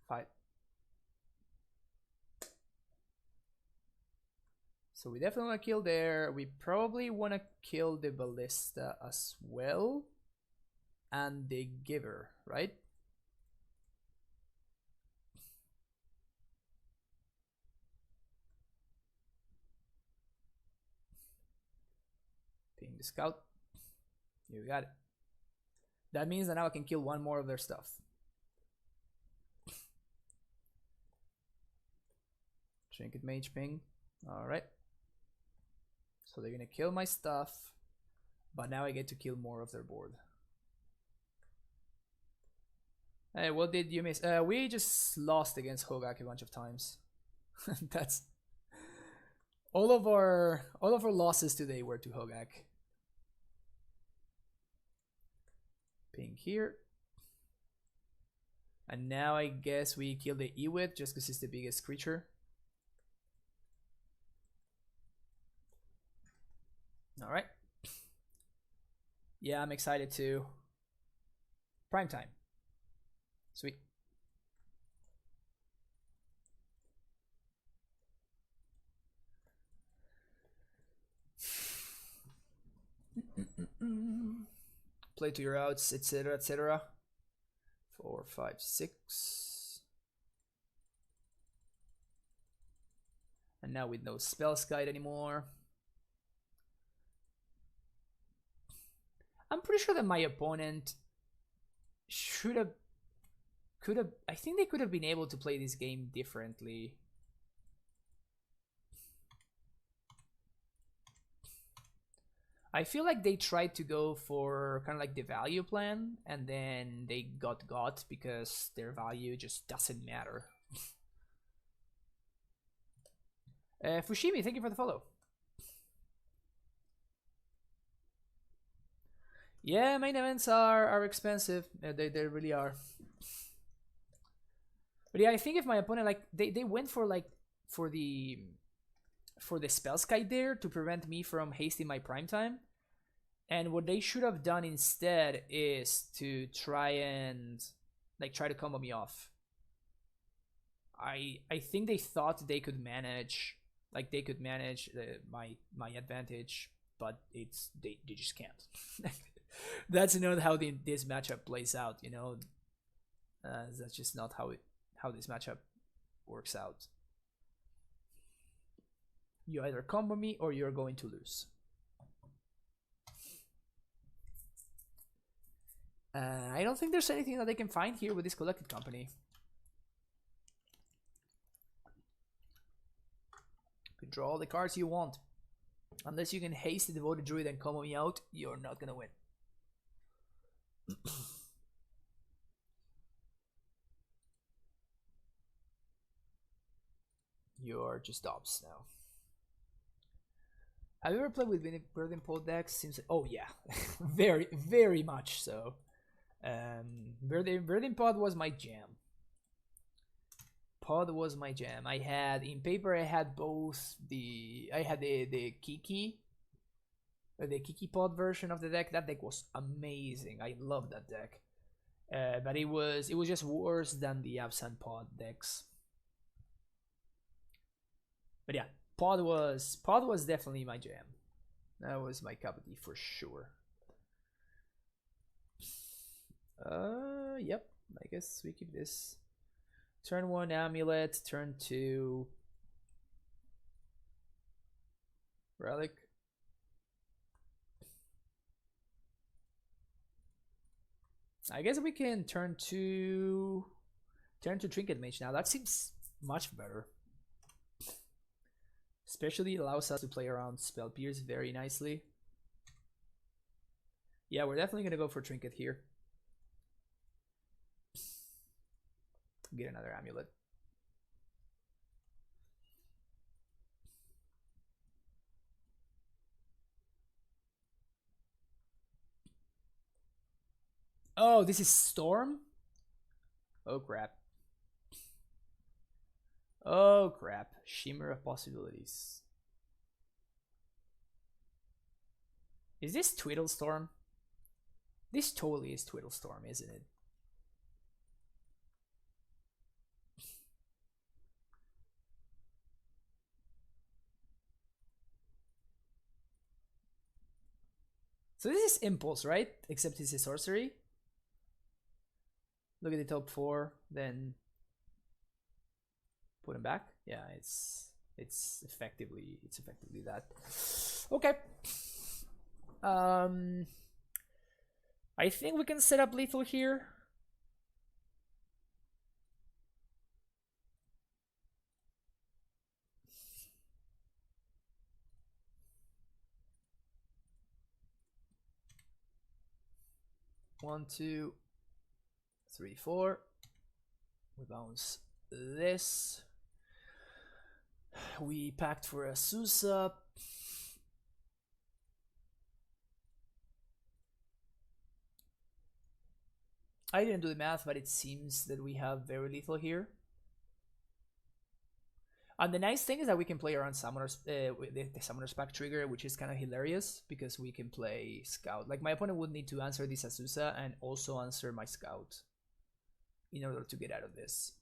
5. So we definitely want to kill there. We probably want to kill the ballista as well. And the giver, right? Ping the scout. You got it. That means that now I can kill one more of their stuff. Trinket Mage ping. Alright. So they're gonna kill my stuff. But now I get to kill more of their board. Hey, what did you miss? We just lost against Hogaak a bunch of times. That's all of our losses today were to Hogaak. Ping here. And now I guess we kill the Ewit just because it's the biggest creature. Alright. Yeah, I'm excited too. Prime time. Sweet. Play to your outs, etc., etc. 4, 5, 6. And now with no spells guide anymore. I'm pretty sure that my opponent I think they could have been able to play this game differently. I feel like they tried to go for kind of like the value plan, and then they got because their value just doesn't matter. Fushimi, thank you for the follow. Yeah, main events are expensive. They really are. But yeah, I think if my opponent like they went for like for the spell kite there to prevent me from hasting my prime time. And what they should have done instead is to try to combo me off. I think they thought they could manage my advantage, but they just can't. That's not how this matchup plays out, you know. That's just not how this matchup works out. You either combo me or you're going to lose. I don't think there's anything that they can find here with this collected company. You can draw all the cards you want. Unless you can haste the Devoted Druid and combo me out, you're not gonna win. You're just Dobbs now. Have you ever played with Verdant Pod decks? Seems like, oh yeah, very, very much so. Verdant Pod was my jam. Pod was my jam. I had in paper. I had both the Kiki, the Kiki Pod version of the deck. That deck was amazing. I love that deck. But it was just worse than the Abzan Pod decks. But yeah, Pod was definitely my jam. That was my cup of tea for sure. Yep. I guess we keep this. Turn 1 Amulet, turn 2 Relic. I guess we can turn to Trinket Mage now. That seems much better. Especially allows us to play around Spell Pierce very nicely. Yeah, we're definitely gonna go for Trinket here. Get another Amulet. Oh, this is Storm? Oh crap. Oh crap. Shimmer of Possibilities. Is this Twiddle Storm? This totally is Twiddle Storm, isn't it? So this is Impulse, right? Except it's a sorcery. Look at the top 4, then put him back. Yeah, it's effectively that. Okay. I think we can set up lethal here. One, 2, 3, 4. We bounce this. We packed for a Susa. I didn't do the math, but it seems that we have very lethal here. And the nice thing is that we can play around Summoners, the Summoners Pack trigger, which is kind of hilarious because we can play Scout. Like my opponent would need to answer this Azusa and also answer my Scout in order to get out of this.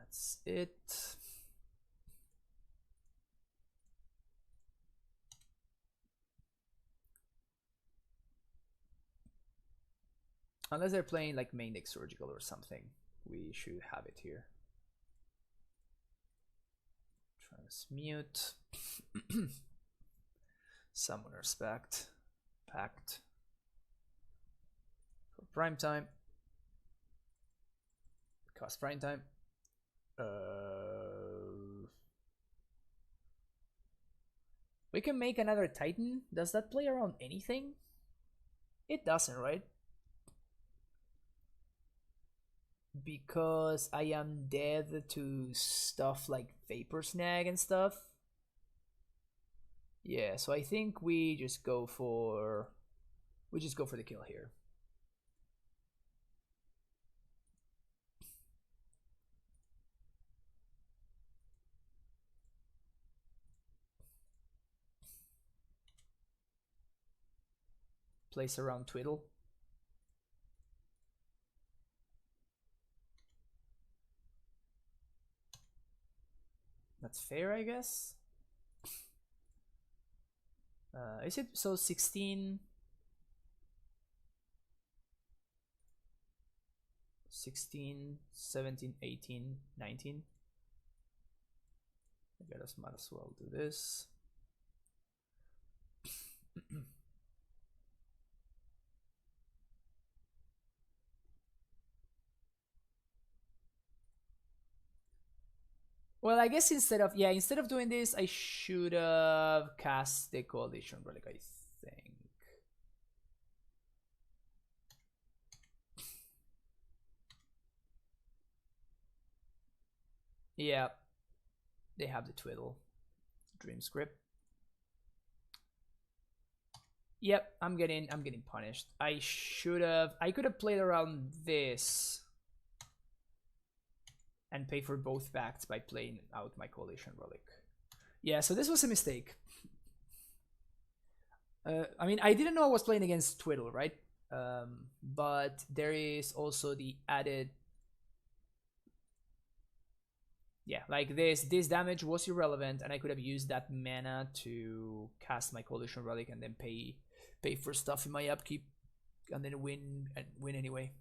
That's it. Unless they're playing like main deck surgical or something, we should have it here. Transmute. Summoner's Pact. Pact. For prime time. Cost prime time. We can make another Titan. Does that play around anything? It doesn't, right? Because I am dead to stuff like Vapor Snag and stuff. Yeah, so I think we just go for the kill here. Place around Twiddle. That's fair, I guess. Is it so 16? 16, 17, 18, 19. I guess might as well do this. Well, I guess instead of doing this, I should have cast the Coalition Relic, I think. Yeah, they have the Twiddle, Dream Script. Yep, I'm getting punished. I could have played around this and pay for both backs by playing out my Coalition Relic. Yeah, so this was a mistake. I mean, I didn't know I was playing against Twiddle, right? But there is also the added... Yeah, like this damage was irrelevant, and I could have used that mana to cast my Coalition Relic and then pay for stuff in my upkeep, and then win anyway.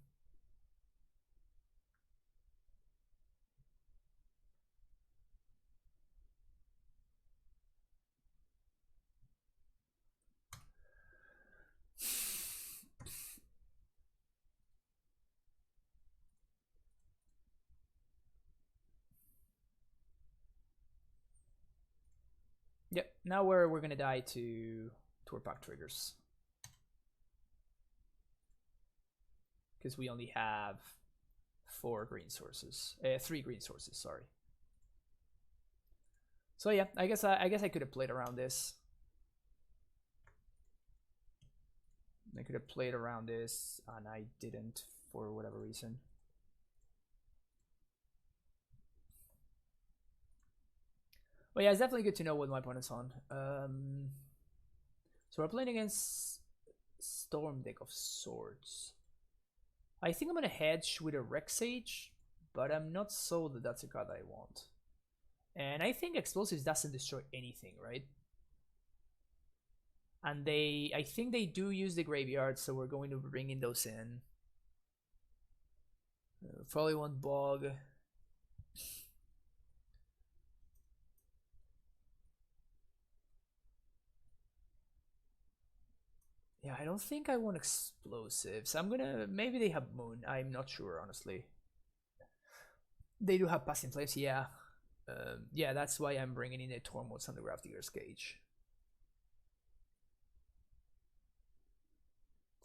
Yep, now we're gonna die to Torpack triggers. Because we only have 3 green sources, sorry. So yeah, I guess I could have played around this. I could have played around this, and I didn't for whatever reason. Well, yeah, it's definitely good to know what my opponent's on. So we're playing against Storm Deck of Swords. I think I'm gonna hedge with a Rex Sage, but I'm not sold that that's a card I want. And I think Explosives doesn't destroy anything, right? And I think they do use the graveyard, so we're going to be bringing those in. Probably want Bog. Yeah, I don't think I want Explosives. I'm gonna... Maybe they have Moon. I'm not sure, honestly. They do have Passing Flames, yeah. Yeah, that's why I'm bringing in a Tormod's on the Grafdigger's Cage.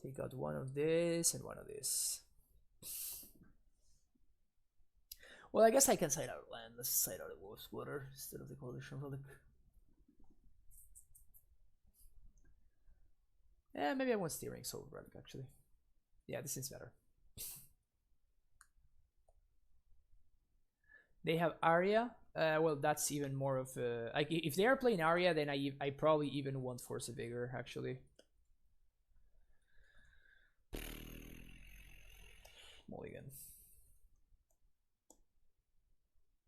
Take out one of this and one of this. Well, I guess I can side out land. Let's side out a Wolf's Water instead of the Coalition Relic. Yeah, maybe I want Steering Soul Relic, actually. Yeah, this is better. They have Arya. Well, that's even more of a... Like, if they are playing Arya, then I probably even want Force of Vigor, actually. Mulligan.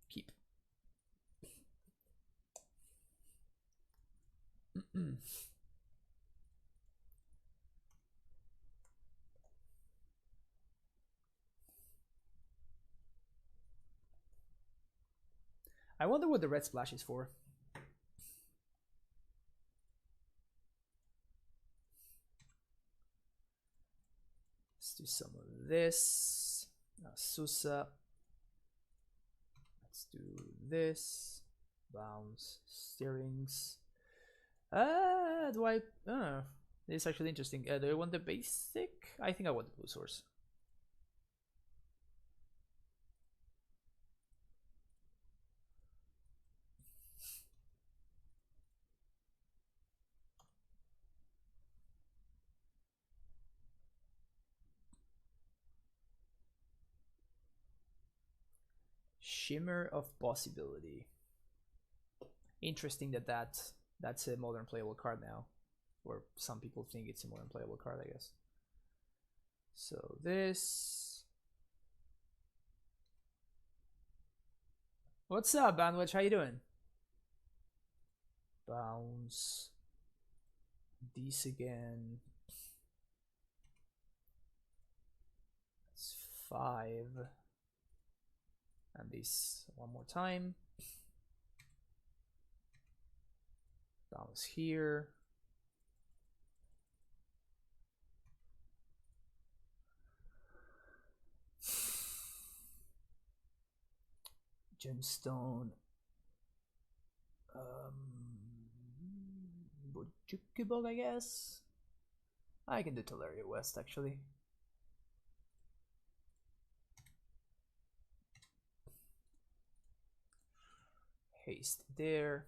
Keep. I wonder what the red splash is for. Let's do some of this. Susa. Let's Let's do this. Bounce, steerings. Do I? This is actually interesting. Do I want the basic? I think I want the blue source. Shimmer of Possibility. Interesting that's a modern playable card now, or some people think it's a modern playable card, I guess. So this. What's up, Bandwich? How you doing? Bounce. These again. That's 5. And this one more time. Bounce here. Gemstone. Bojukubog, I guess. I can do Teleria West actually. Haste there.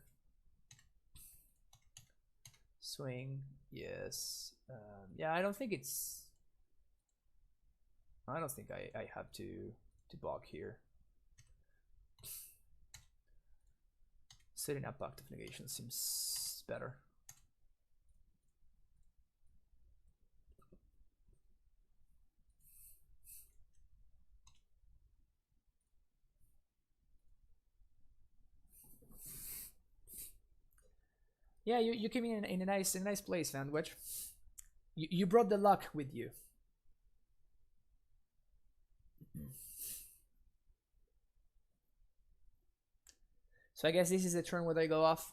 Swing, yes. Yeah, I don't think I have to block here. Setting up active negation seems better. Yeah, you came in a nice place, man. Which you brought the luck with you. So I guess this is the turn where they go off.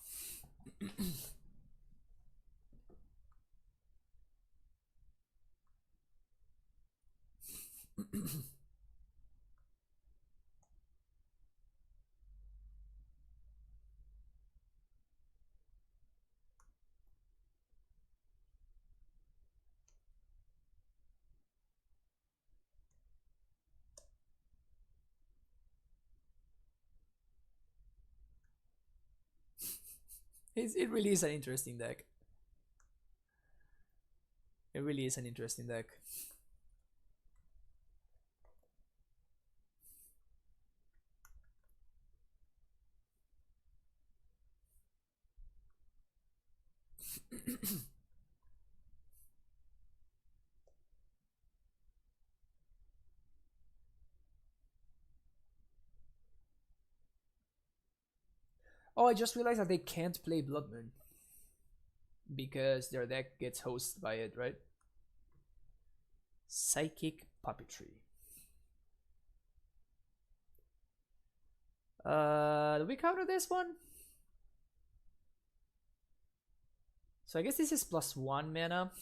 It really is an interesting deck. It really is an interesting deck. Oh, I just realized that they can't play Blood Moon because their deck gets hosted by it, right? Psychic Puppetry. Do we counter this one? So I guess this is +1 mana,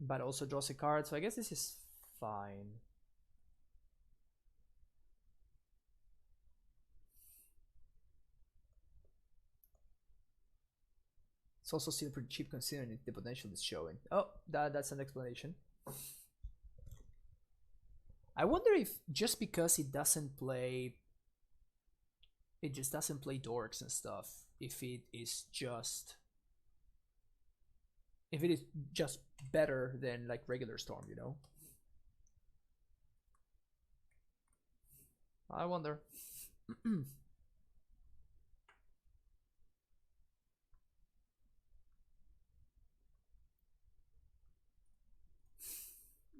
but also draws a card, so I guess this is fine. It's also still pretty cheap considering the potential it's showing. Oh, that's an explanation. I wonder if just because it just doesn't play dorks and stuff, if it is just better than like regular Storm, you know? I wonder.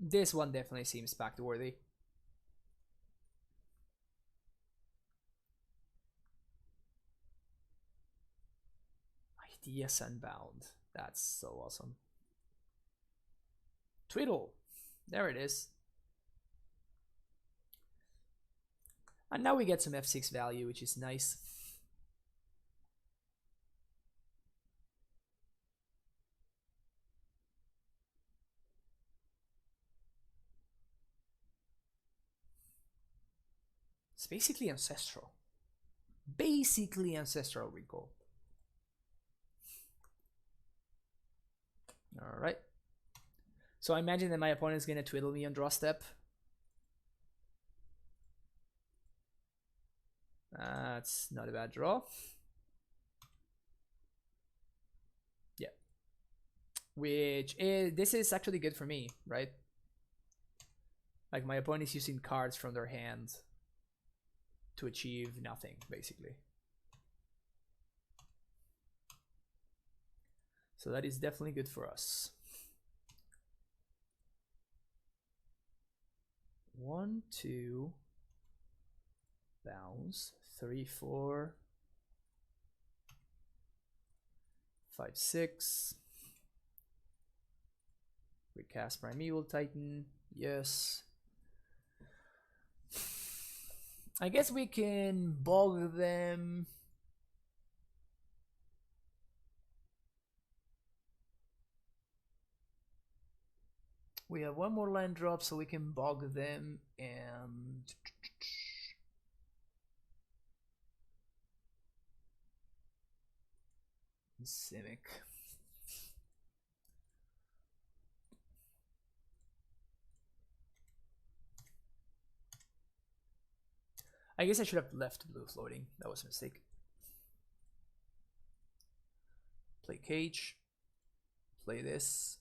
This one definitely seems back worthy. Idea Sunbound. That's so awesome. Twiddle. There it is. And now we get some F6 value, which is nice. It's basically ancestral. basically Ancestral Recall. All right. So I imagine that my opponent is going to twiddle me on draw step. That's not a bad draw. Yeah. Which is, this is actually good for me, right? Like my opponent is using cards from their hand to achieve nothing, basically. So that is definitely good for us. 1, 2, bounce, 3, 4, 5, 6. Recast Primeval Titan, yes. I guess we can bog them. We have one more land drop, so we can bog them and Simic. I guess I should have left blue floating. That was a mistake. Play Cage. Play this.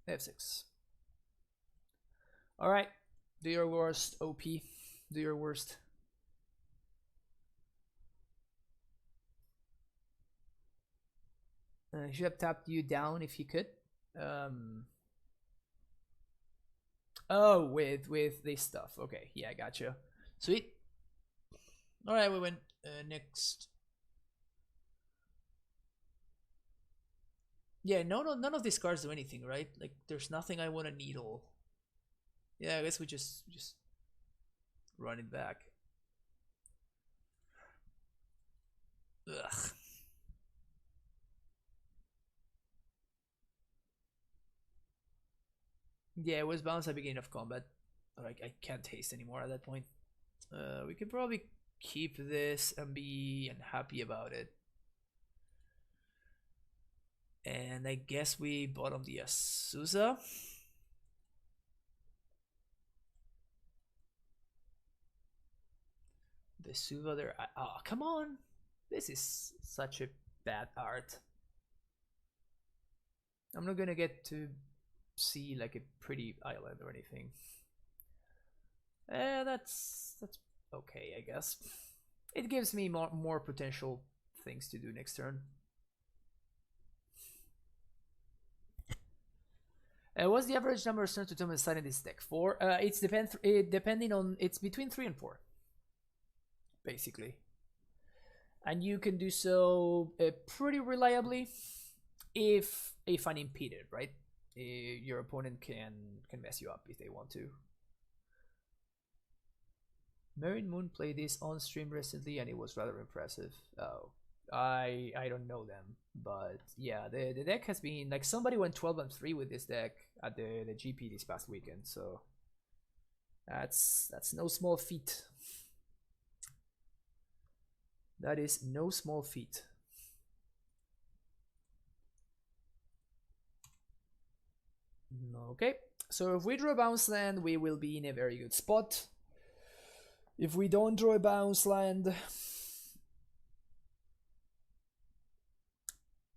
F6. Alright. Do your worst, OP. Do your worst. He should have tapped you down if he could. Oh, with this stuff. Okay, yeah, I gotcha. Sweet. All right, we went next. Yeah, none of these cards do anything, right? Like, there's nothing I want to needle. Yeah, I guess we just run it back. Ugh. Yeah, it was bounced at the beginning of combat. Like, I can't taste anymore at that point. We can probably keep this and be unhappy about it. And I guess we bottom the Azusa. The Suva there. Oh, come on. This is such a bad art. I'm not gonna get to see like a pretty island or anything. That's okay, I guess. It gives me more potential things to do next turn. What's the average number of turns to summon inside in this deck? 4. It's depending on, it's between 3 and 4, basically, and you can do so pretty reliably if unimpeded, right? Your opponent can mess you up if they want to. Marine Moon played this on stream recently and it was rather impressive. Oh, I don't know them, but yeah, the deck has been like, somebody went 12-3 with this deck at the GP this past weekend, so that's no small feat. That is no small feat. Okay, so if we draw a bounce land, we will be in a very good spot. If we don't draw a bounce land,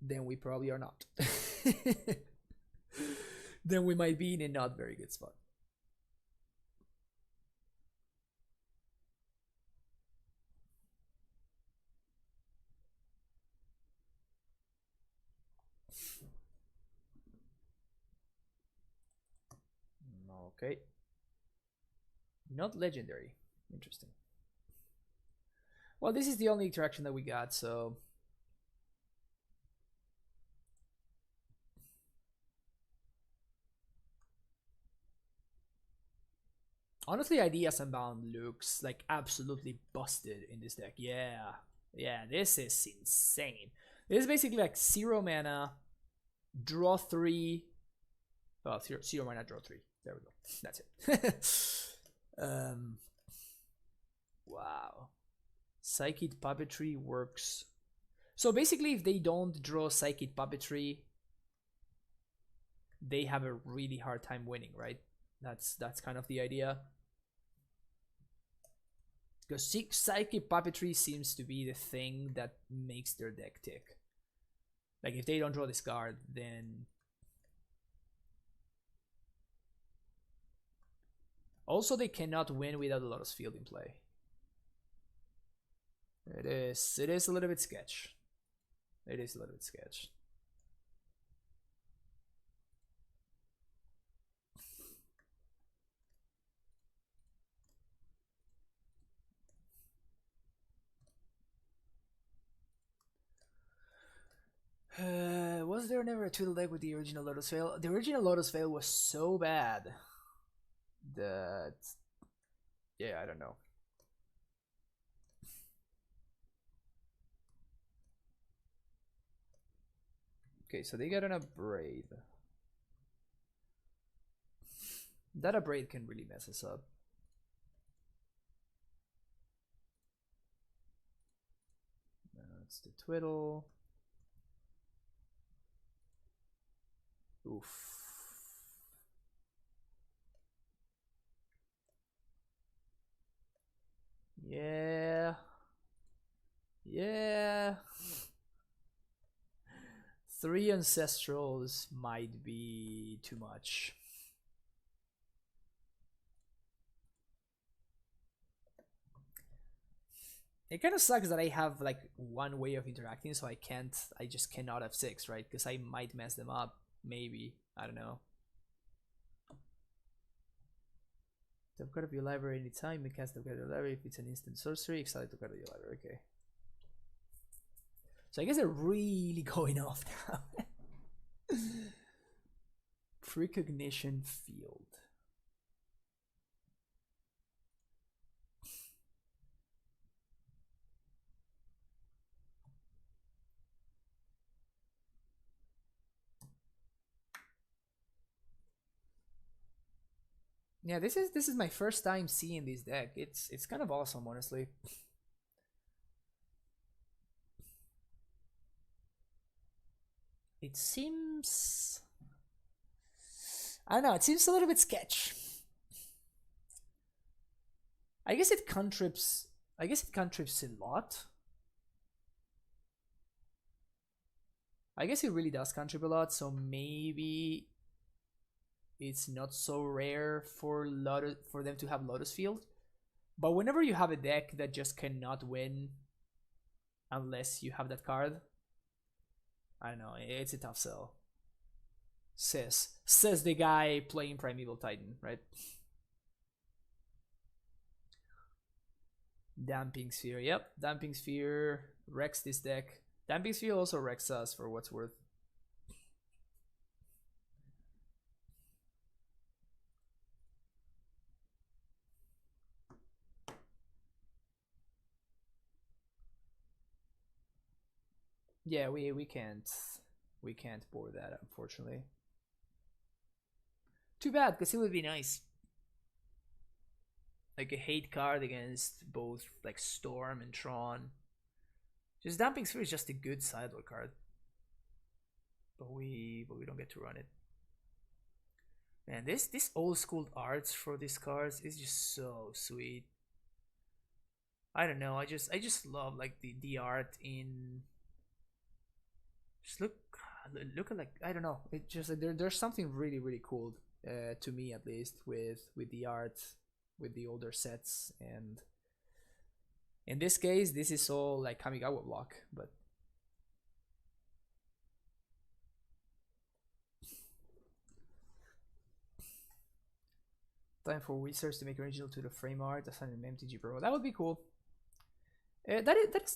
then we probably are not. Then we might be in a not very good spot. Okay. Not legendary. Interesting. Well, this is the only interaction that we got, so honestly, Ideas Unbound looks like absolutely busted in this deck. Yeah, this is insane. This is basically like 0 mana, draw 3. Well, 0 mana, draw 3. There we go. That's it. Wow. Psychic Puppetry works. So basically, if they don't draw Psychic Puppetry, they have a really hard time winning, right? That's kind of the idea. Because Psychic Puppetry seems to be the thing that makes their deck tick. Like, if they don't draw this card, then... Also, they cannot win without a Lotus Field in play. It is a little bit sketch. It is a little bit sketch. Was there never a Twiddle deck with the original Lotus Veil? The original Lotus Veil was so bad that... Yeah, I don't know. Okay, so they got an Abrade. That Abrade can really mess us up. That's the Twiddle. Oof. Yeah. Yeah. 3 Ancestrals might be too much. It kind of sucks that I have like one way of interacting, so I just cannot have 6, right? Because I might mess them up, maybe. I don't know. Top card of your library anytime, you cast the card of your library if it's an instant sorcery, exile the card of your library, okay. So I guess they're really going off now. Precognition Field. Yeah, this is my first time seeing this deck. It's kind of awesome, honestly. It seems... I don't know, it seems a little bit sketch. I guess it contributes a lot. I guess it really does contribute a lot, so maybe it's not so rare for them to have Lotus Field. But whenever you have a deck that just cannot win unless you have that card, I don't know, it's a tough sell. Says the guy playing Primeval Titan, right? Damping Sphere, yep. Damping Sphere wrecks this deck. Damping Sphere also wrecks us for what's worth. Yeah, we can't board that, unfortunately. Too bad, because it would be nice. Like a hate card against both like Storm and Tron. Just Damping Sphere is just a good sideboard card. But we don't get to run it. Man, this old school arts for these cards is just so sweet. I don't know, I just love like the art in... Just look at, like, I don't know, it just there's something really cool to me, at least, with the art, with the older sets. And in this case, this is all like Kamigawa block, but time for Wizards to make original to the frame art, assign an MTG Pro. That would be cool. That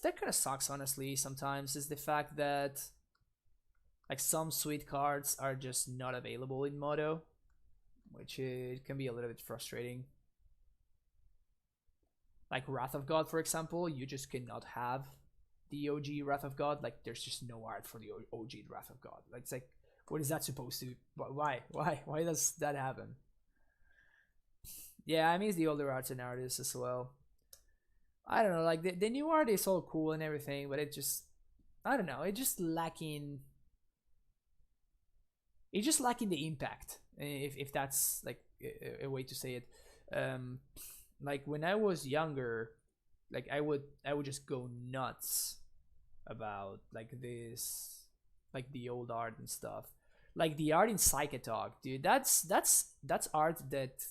kind of sucks, honestly. Sometimes is the fact that like some sweet cards are just not available in Moto, which it can be a little bit frustrating. Like Wrath of God, for example, you just cannot have the OG Wrath of God. Like there's just no art for the OG Wrath of God. Like it's like, what is that supposed to? Why does that happen? Yeah, I miss the older arts and artists as well. I don't know, like the new art is all cool and everything, but it just, I don't know, it's just lacking. It's just lacking the impact, if that's like a way to say it. Um, like when I was younger, like I would just go nuts about like this, like the old art and stuff. Like the art in Psychotalk, dude. That's art that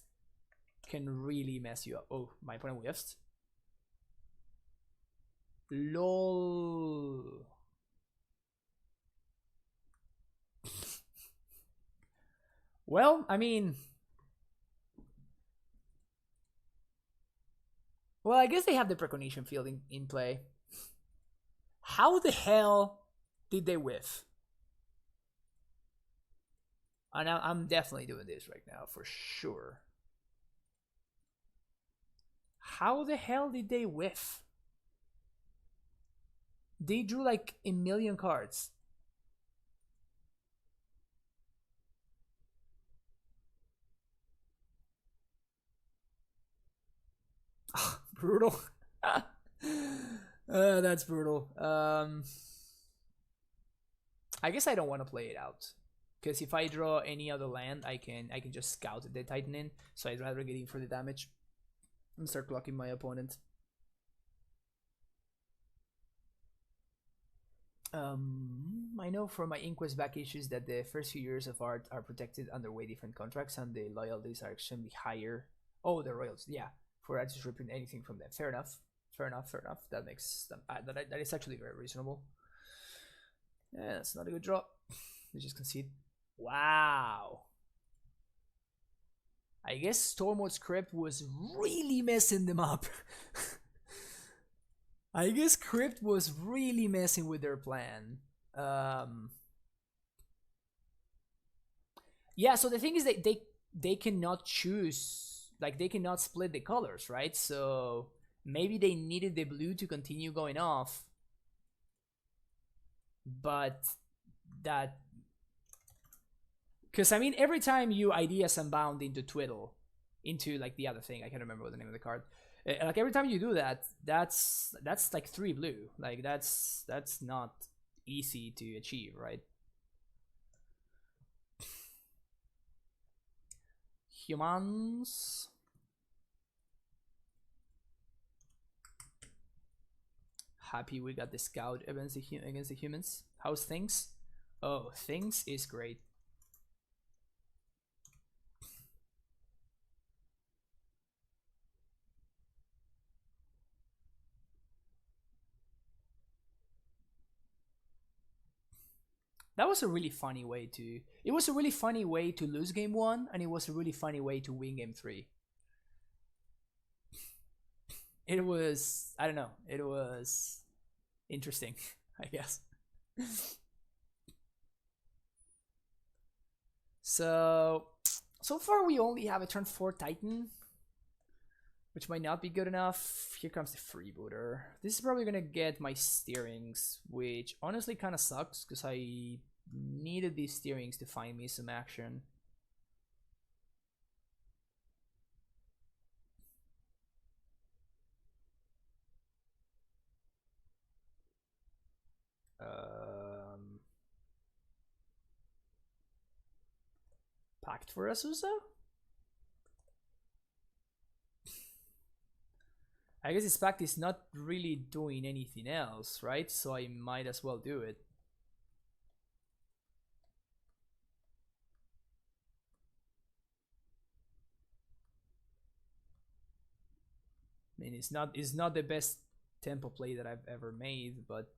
can really mess you up. Oh, my opponent whiffed. LOL. Well, I mean, well, I guess they have the precognition field in play. How the hell did they whiff? And I'm definitely doing this right now for sure. How the hell did they whiff? They drew like a million cards. Brutal. That's brutal. I guess I don't want to play it out, because if I draw any other land, I can just scout the Titan in. So I'd rather get in for the damage and start blocking my opponent. I know from my Inquest back issues that the first few years of art are protected under way different contracts, and the loyalties are extremely higher. Oh, the royalties, yeah, for artists reprint anything from them. Fair enough. Fair enough. Fair enough. That makes that is actually very reasonable. Yeah, that's not a good draw. Let's just concede. Wow. I guess Stormwood's Crypt was really messing them up. I guess Crypt was really messing with their plan. Yeah, so the thing is that they cannot choose, like they cannot split the colors, right? So maybe they needed the blue to continue going off, but that, because I mean every time you ideas unbound into Twiddle, into like the other thing, I can't remember what the name of the card. Like every time you do that, that's like 3 blue. Like that's not easy to achieve, right? Humans. Happy we got the scout against the humans. How's things? Oh, things is great. That was a really funny way to. It was a really funny way to lose game 1, and it was a really funny way to win game 3. It was, I don't know, it was interesting, I guess. So far we only have a turn 4 Titan, which might not be good enough. Here comes the freebooter. This is probably gonna get my steerings, which honestly kind of sucks because I needed these steerings to find me some action. Pact for Azusa? I guess this pact is not really doing anything else, right? So I might as well do it. I mean, it's not the best tempo play that I've ever made, but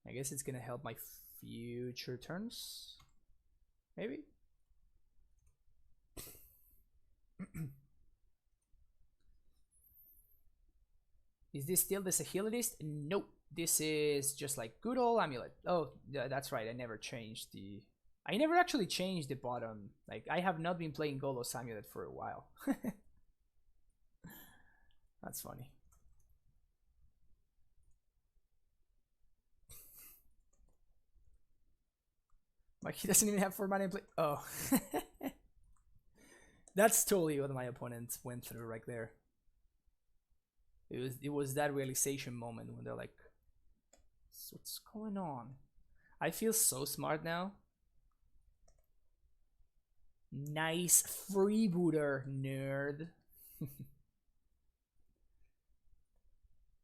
I guess it's gonna help my future turns, maybe. Is this still the Sahilidist? Nope. This is just like good old Amulet. Oh, yeah, that's right. I never changed the. I never actually changed the bottom. Like I have not been playing Golos Amulet for a while. That's funny. Like he doesn't even have 4 mana in play. Oh. That's totally what my opponent went through right there. It was that realization moment when they're like, what's going on? I feel so smart now. Nice freebooter, nerd.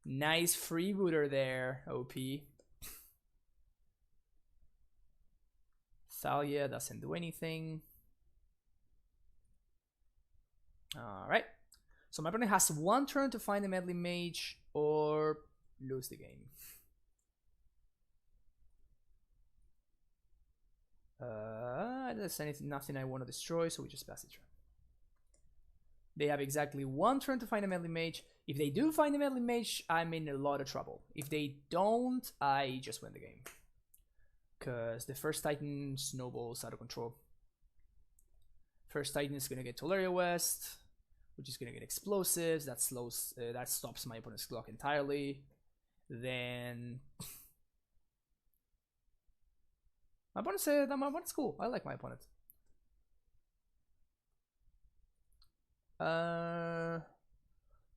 Nice freebooter there, OP. Thalia doesn't do anything. Alright. So my opponent has one turn to find a Meddling Mage or lose the game. There's nothing I want to destroy, so we just pass the turn. They have exactly one turn to find a Meddling Mage. If they do find a Meddling Mage, I'm in a lot of trouble. If they don't, I just win the game. Because the first Titan snowballs out of control. First Titan is going to get Tolaria West, which is going to get explosives. That stops my opponent's clock entirely. Then my opponent said that my opponent's cool. I like my opponent.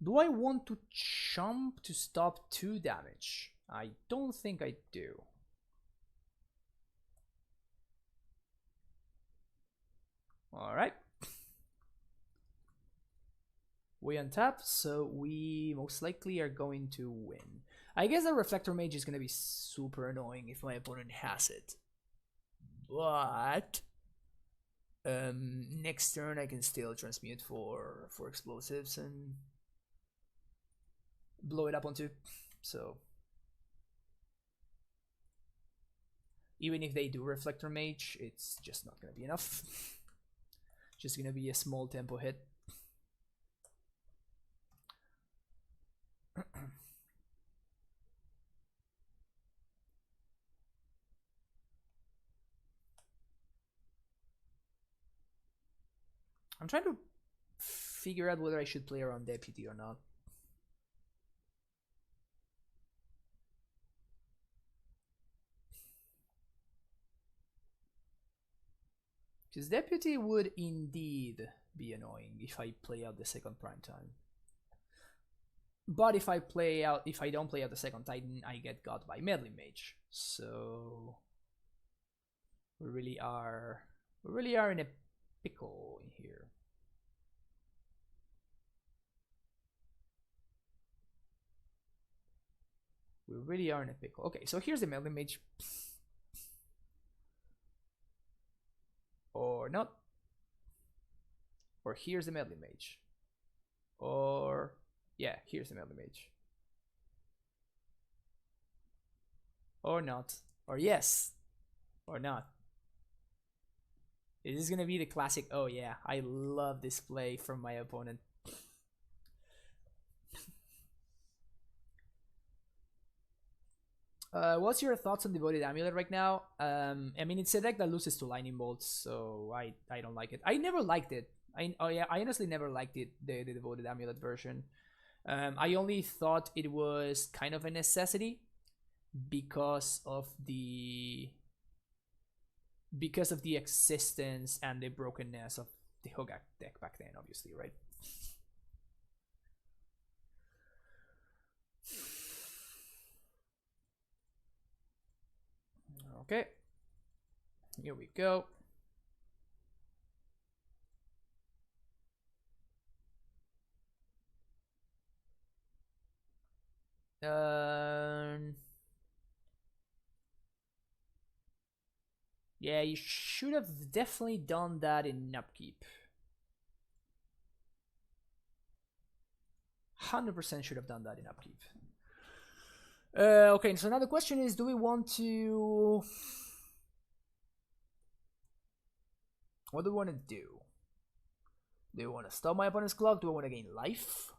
Do I want to chomp to stop 2 damage? I don't think I do. Alright. We untap, so we most likely are going to win. I guess the Reflector Mage is going to be super annoying if my opponent has it. But next turn I can still transmute for explosives and blow it up on 2. So even if they do Reflector Mage, it's just not going to be enough. Just going to be a small tempo hit. I'm trying to figure out whether I should play around Deputy or not. Because Deputy would indeed be annoying if I play out the second Prime Time. But if I don't play out the second Titan, I get got by Meddling Mage. So we really are in a pickle in here. We really are in a pickle. Okay, so here's the Meddling Mage. Or not. Or here's the Meddling Mage. Or yeah, here's the Meddling Mage. Or not. Or yes. Or not. This is gonna be the classic, oh yeah, I love this play from my opponent. What's your thoughts on Devoted Amulet right now? I mean, it's a deck that loses to Lightning Bolts, so I don't like it. I never liked it. I honestly never liked it, the Devoted Amulet version. I only thought it was kind of a necessity because of the existence and the brokenness of the Hogaak deck back then, obviously, right? Okay, here we go. Yeah, you should have definitely done that in upkeep. 100% should have done that in upkeep. Okay, so now the question is, do we want to... What do we want to do? Do we want to stop my opponent's clock? Do I want to gain life?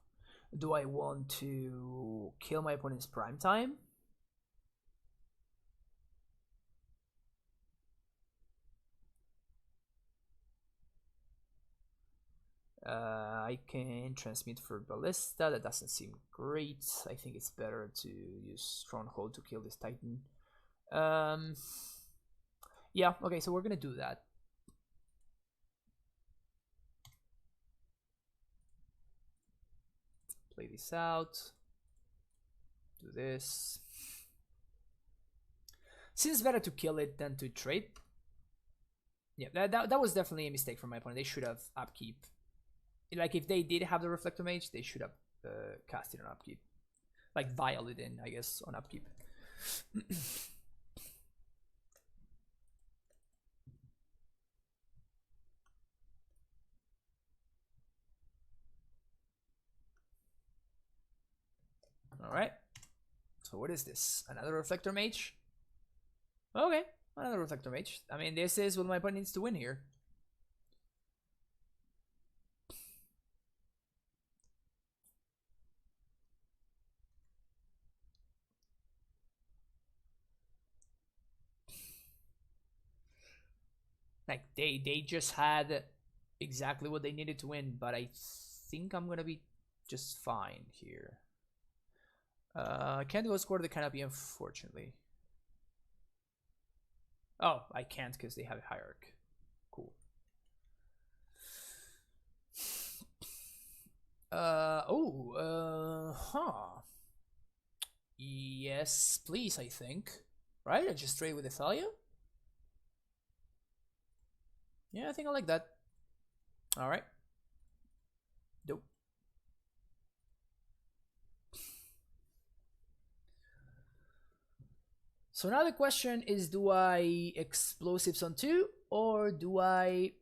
Do I want to kill my opponent's prime time? I can transmit for Ballista. That doesn't seem great. I think it's better to use Stronghold to kill this Titan. Yeah, okay, so we're gonna do that. play this out. Do this. Seems better to kill it than to trade. Yeah, that was definitely a mistake from my opponent. They should have upkeep. Like, if they did have the Reflector Mage, they should have cast it on upkeep. Like, vial it in, I guess, on upkeep. Alright. So what is this? Another Reflector Mage? Okay, another Reflector Mage. I mean, this is what my opponent needs to win here. Like, they just had exactly what they needed to win, but I think I'm gonna be just fine here. I can't go score the canopy, unfortunately. Oh, I can't because they have a hierarch. Cool. Yes, please, I think. Right? I just trade with Athalia? Yeah, I think I like that. Alright. Dope. So now the question is, do I explosives on 2 or do I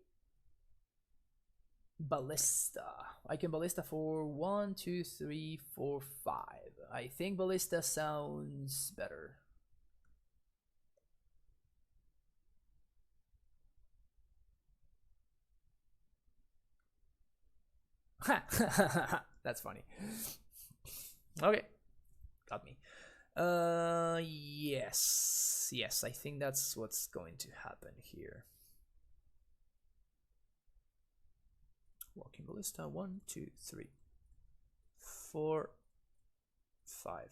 ballista? I can ballista for 1, 2, 3, 4, 5. I think ballista sounds better. That's funny. Okay, got me. Yes, I think that's what's going to happen here. Walking ballista, 1, 2, 3, 4, 5.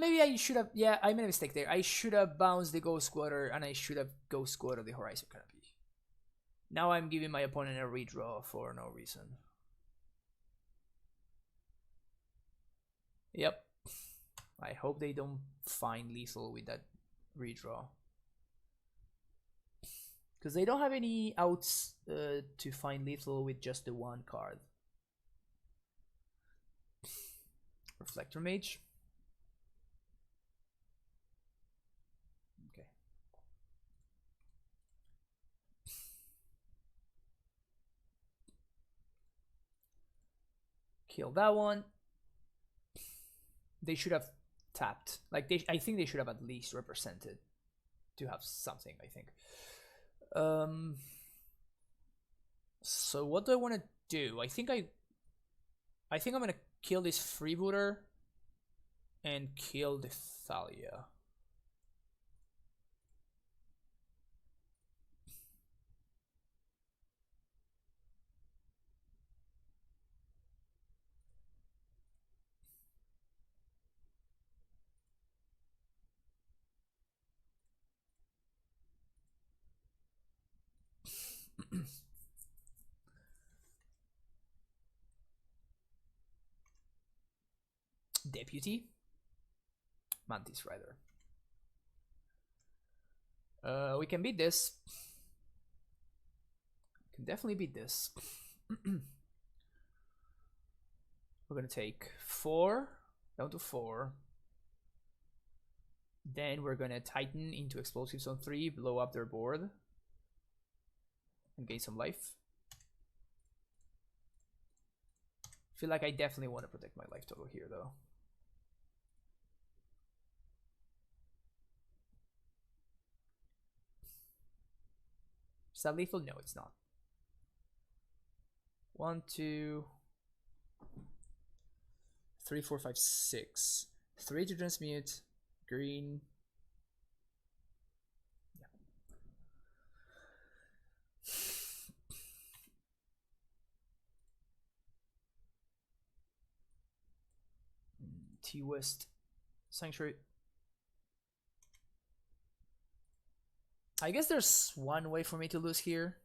Maybe I should have. Yeah, I made a mistake there. I should have bounced the Ghost Squatter and I should have Ghost Squatted the Horizon Canopy. Now I'm giving my opponent a redraw for no reason. Yep. I hope they don't find lethal with that redraw. Because they don't have any outs to find lethal with just the one card. Reflector Mage. Okay. Kill that one. They should have tapped. Like, I think they should have at least represented to have something, I think. So what do I want to do? I think I'm gonna kill this freebooter and kill the Thalia. Deputy? Mantis Rider. We can beat this. We can definitely beat this. We're gonna take 4 down to 4. Then we're gonna Titan into Explosives on 3, blow up their board, and gain some life. Feel like I definitely want to protect my life total here, though. Is that lethal? No, it's not. 1, 2, 3, 4, 5, 6. 3 to transmute. Green. Yeah. T-West Sanctuary. I guess there's one way for me to lose here.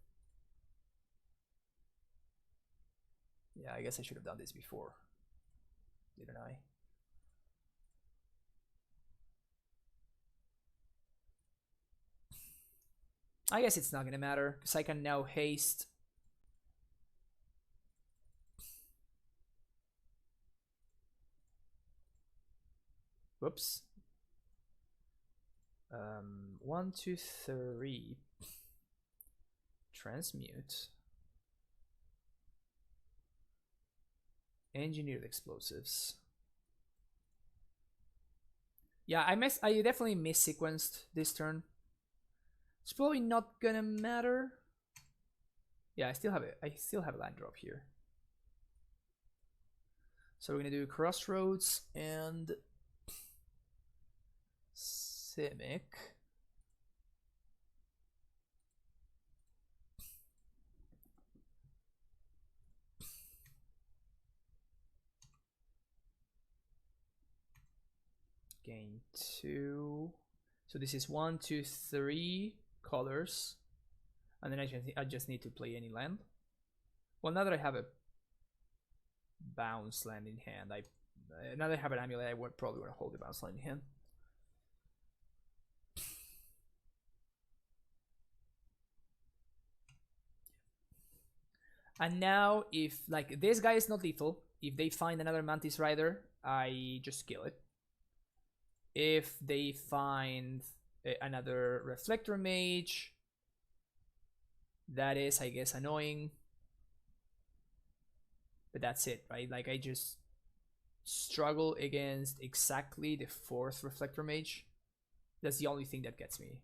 Yeah, I guess I should have done this before, didn't I? I guess it's not gonna matter because I can now haste. Whoops. 1, 2, 3. Transmute. Engineered explosives. Yeah, I definitely missequenced this turn. It's probably not gonna matter. Yeah, I still have it. I still have a land drop here. So we're gonna do Crossroads and Simic. Gain 2. So this is 1, 2, 3 colors, and then I just need to play any land. Well, now that I have a bounce land in hand, now that I have an Amulet, I would probably want to hold the bounce land in hand. And now, if like this guy is not lethal, if they find another Mantis Rider, I just kill it. If they find another Reflector Mage, that is, I guess, annoying. But that's it, right? Like, I just struggle against exactly the 4th Reflector Mage. That's the only thing that gets me.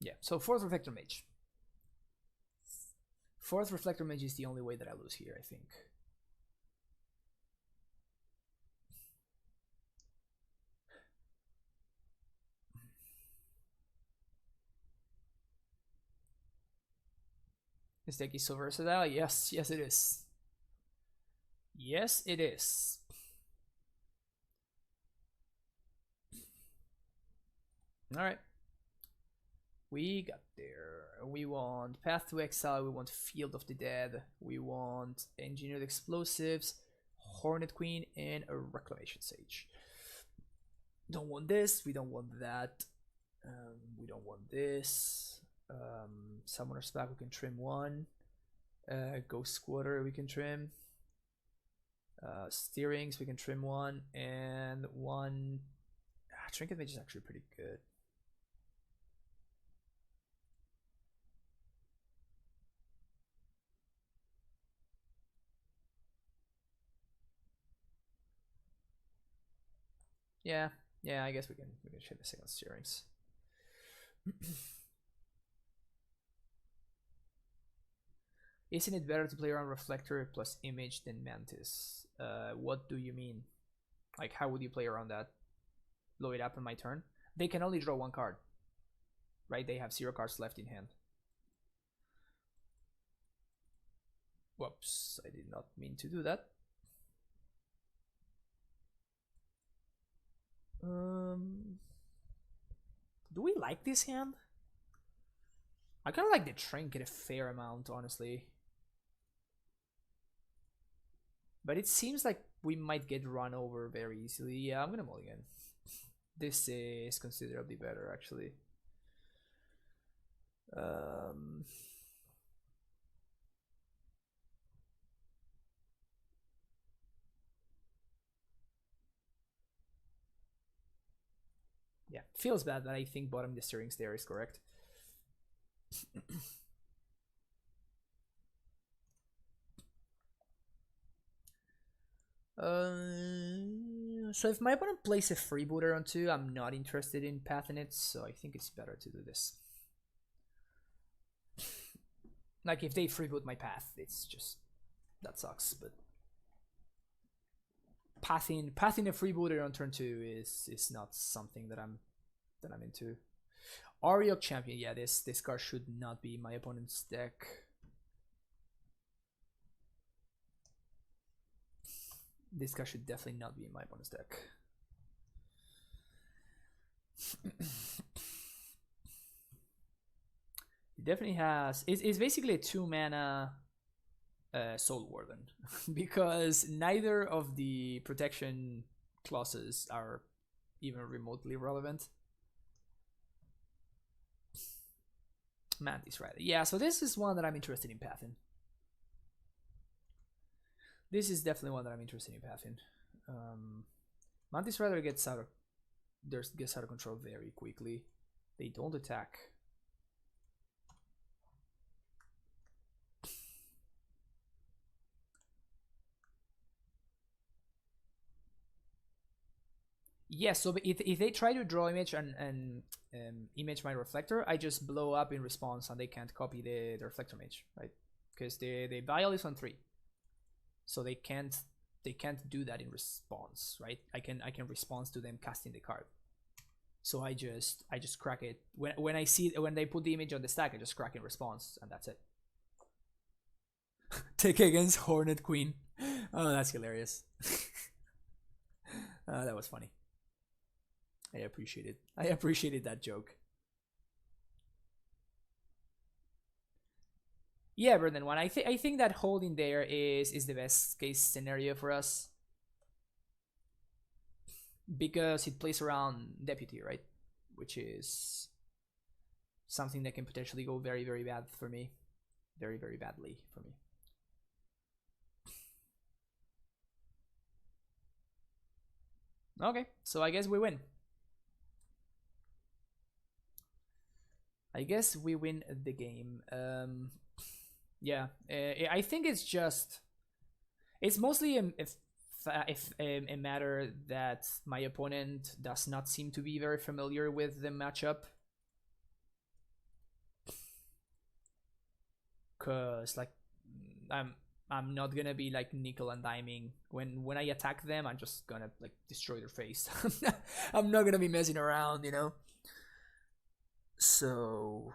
Yeah, so 4th Reflector Mage. 4th Reflector Mage is the only way that I lose here, I think. This deck is so versatile. Yes, yes it is. Yes, it is. Alright. We got there. We want Path to Exile, we want Field of the Dead, we want Engineered Explosives, Hornet Queen, and a Reclamation Sage. Don't want this, we don't want that, we don't want this. Summoner's Pack, we can trim 1. Ghost Squatter, we can trim. Steerings, we can trim 1, and 1. Trinket Mage is actually pretty good. Yeah, I guess we can ship the second steerings. Isn't it better to play around Reflector plus Image than Mantis? What do you mean? Like, how would you play around that? Blow it up on my turn? They can only draw 1 card, right? They have 0 cards left in hand. Whoops, I did not mean to do that. Do we like this hand? I kind of like the Trinket a fair amount, honestly. But it seems like we might get run over very easily. Yeah, I'm gonna mulligan. This is considerably better, actually. Yeah, feels bad that I think bottom the steerings there is correct. So if my opponent plays a freebooter on 2, I'm not interested in pathing it, so I think it's better to do this. Like, if they freeboot my path, it's just, that sucks, but pathing a freebooter on turn 2 is not something that I'm into. Auriok Champion, yeah, this card should not be my opponent's deck. This card should definitely not be in my bonus deck. It definitely has. It's basically a 2-mana Soul Warden because neither of the protection clauses are even remotely relevant. Mantis Rider. Yeah, so this is one that I'm interested in pathing. This is definitely one that I'm interested in pathing. Mantis Rider gets out of control very quickly. They don't attack. Yeah, so if they try to draw image and image my reflector, I just blow up in response and they can't copy the reflector mage, right? Because the vial is on 3. So they can't do that in response, right? I can respond to them casting the card. So I just crack it. When I see when they put the image on the stack, I just crack in response and that's it. Take against Hornet Queen. Oh, that's hilarious. That was funny. I appreciated that joke. Yeah, Brendan, one. I think that holding there is the best case scenario for us because it plays around Deputy, right? Which is something that can potentially go very, very bad for me, very, very badly for me. Okay, so I guess we win. I guess we win the game. Yeah, I think it's mostly a matter that my opponent does not seem to be very familiar with the matchup. Cause like I'm not gonna be like nickel and diming when I attack them. I'm just gonna like destroy their face. I'm not gonna be messing around, you know. So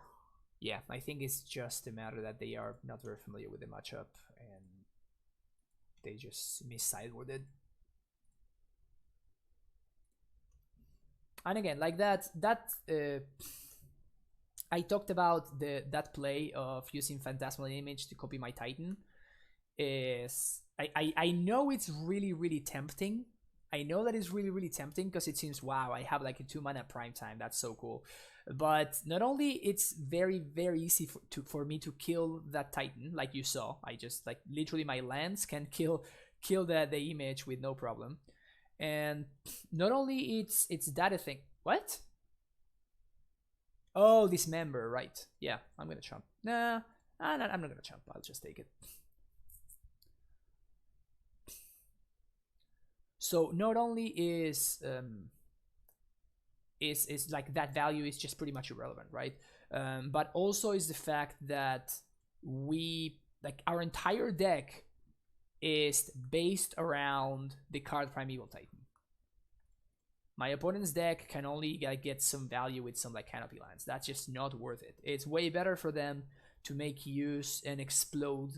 yeah, I think it's just a matter that they are not very familiar with the matchup and they just mis-sidewarded. And again, like that I talked about that play of using Phantasmal Image to copy my Titan. Is I know it's really, really tempting. I know that it's really, really tempting because it seems, wow, I have like a 2-mana prime time. That's so cool. But not only it's very, very easy for me to kill that Titan, like you saw. I just like literally my lance can kill the image with no problem. And not only it's that a thing. What? Oh, Dismember, right? Yeah, I'm gonna chump. Nah, I'm not gonna chump. I'll just take it. So not only is like that value is just pretty much irrelevant, right? But also is the fact that we like our entire deck is based around the card Primeval Titan. My opponent's deck can only get some value with some like Canopy lands. That's just not worth it. It's way better for them to make use and exploit.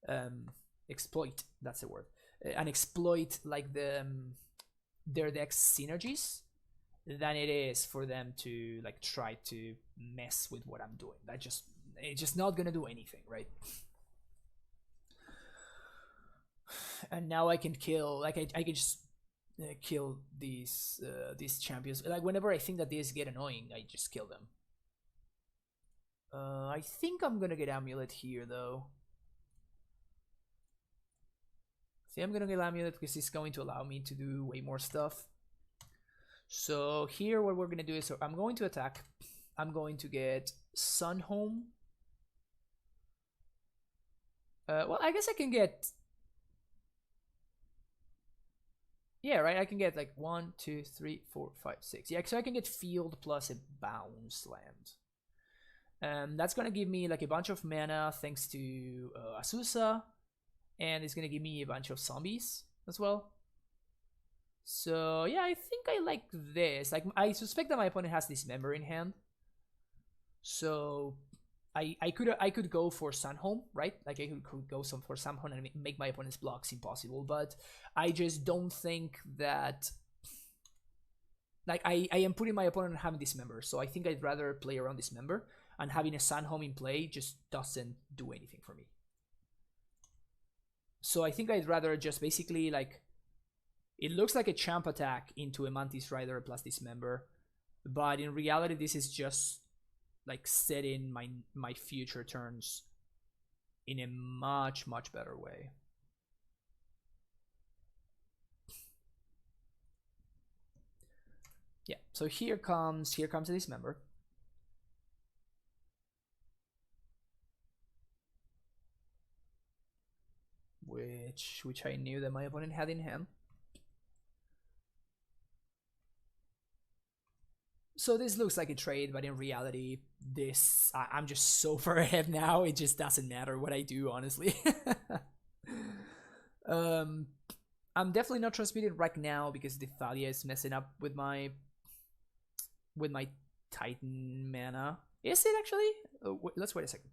That's the word. And exploit like their deck's synergies than it is for them to like try to mess with what I'm doing. It's just not gonna do anything, right? And now I can kill like I can just kill these champions. Like whenever I think that these get annoying, I just kill them. I think I'm gonna get Amulet here though. See, I'm gonna get Amulet because it's going to allow me to do way more stuff. So here what we're gonna do is I'm going to attack. I'm going to get Sunhome. Well, I guess I can get... Yeah, right, I can get like 1, 2, 3, 4, 5, 6. Yeah, so I can get Field plus a Bounce land. That's gonna give me like a bunch of mana thanks to Asusa. And it's gonna give me a bunch of zombies as well. So yeah, I think I like this. Like I suspect that my opponent has Dismember in hand. So I could go for Sunhome, right? Like I could go for Sunhome and make my opponent's blocks impossible, but I just don't think that. Like I am putting my opponent on having Dismember, so I think I'd rather play around Dismember, and having a Sunhome in play just doesn't do anything for me. So I think I'd rather just basically like, it looks like a champ attack into a Mantis Rider plus Dismember, but in reality this is just like setting my future turns in a much better way. Yeah, so here comes a Dismember. Which I knew that my opponent had in hand. So this looks like a trade, but in reality, I'm just so far ahead now. It just doesn't matter what I do, honestly. I'm definitely not transmuted right now because the Thalia is messing up with my Titan mana. Is it actually? Oh, let's wait a second.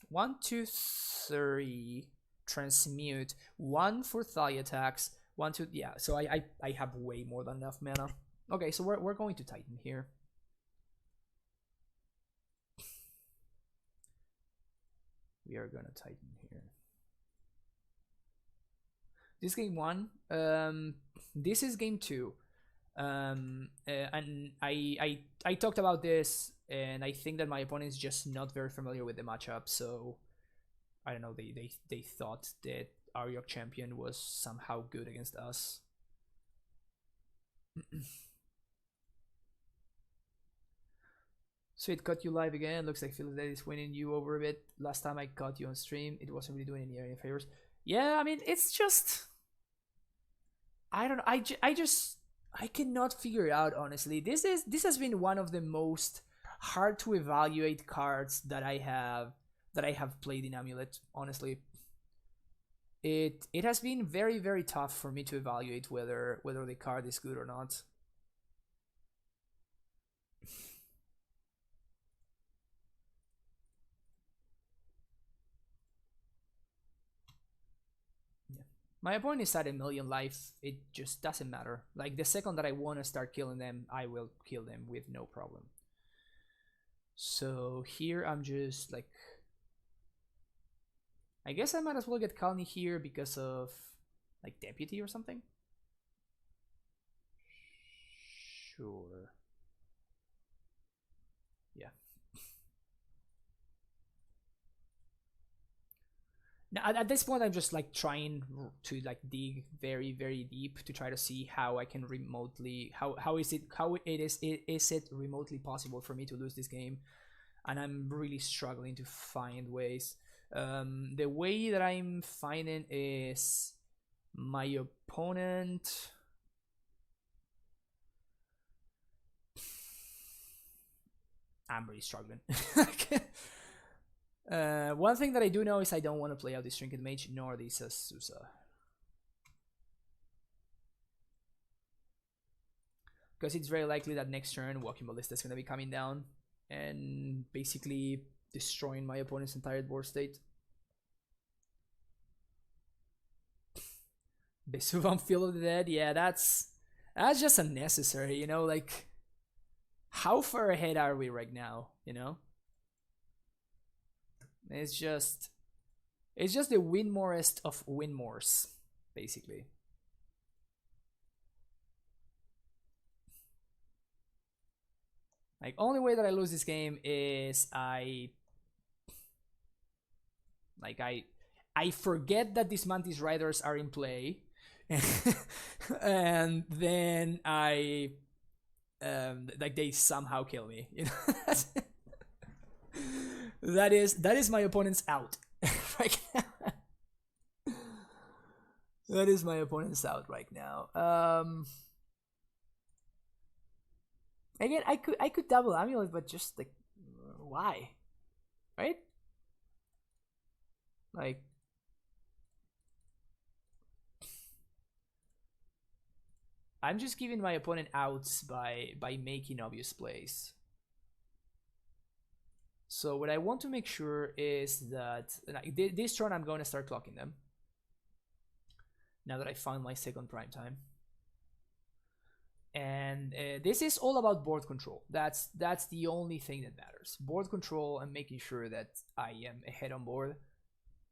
1, 2, 3 transmute, 1 for Thalia attacks, 1, 2, yeah. So I have way more than enough mana. Okay, so we're going to Titan here. We are gonna Titan here. This game 1. This is game 2. And I talked about this, and I think that my opponent is just not very familiar with the matchup. So I don't know. They thought that our Hogaak champion was somehow good against us. So it caught you live again. Looks like Philadelphia is winning you over a bit. Last time I caught you on stream, it wasn't really doing any favors. Yeah, I mean, it's just, I don't know. I cannot figure it out, honestly. This has been one of the most hard to evaluate cards that I have played in Amulet, honestly. It has been very tough for me to evaluate whether the card is good or not. My opponent is at 1,000,000 life. It just doesn't matter. Like, the second that I want to start killing them, I will kill them with no problem. So here I'm just like, I guess I might as well get Kalni here because of like Deputy or something. Sure. Yeah. Now, at this point, I'm just like trying to like dig very deep to try to see how I can remotely is it remotely possible for me to lose this game, and I'm really struggling to find ways. The way that I'm finding is my opponent. I'm really struggling. One thing that I do know is I don't want to play out this Trinket Mage nor this Susa. Because it's very likely that next turn Walking Ballista is going to be coming down and basically destroying my opponent's entire board state. Besuvan Field of the Dead, yeah, that's just unnecessary, you know, like, how far ahead are we right now, you know? It's just the Winmorest of Winmores, basically. Like, only way that I lose this game is I forget that these Mantis Riders are in play, and then like they somehow kill me. You know, that is my opponent's out right now. That is my opponent's out right now. Again, I could double Amulet, but just like, why, right? Like, I'm just giving my opponent outs by making obvious plays. So what I want to make sure is that like, this turn I'm going to start clocking them. Now that I found my second prime time. And this is all about board control. That's the only thing that matters. Board control and making sure that I am ahead on board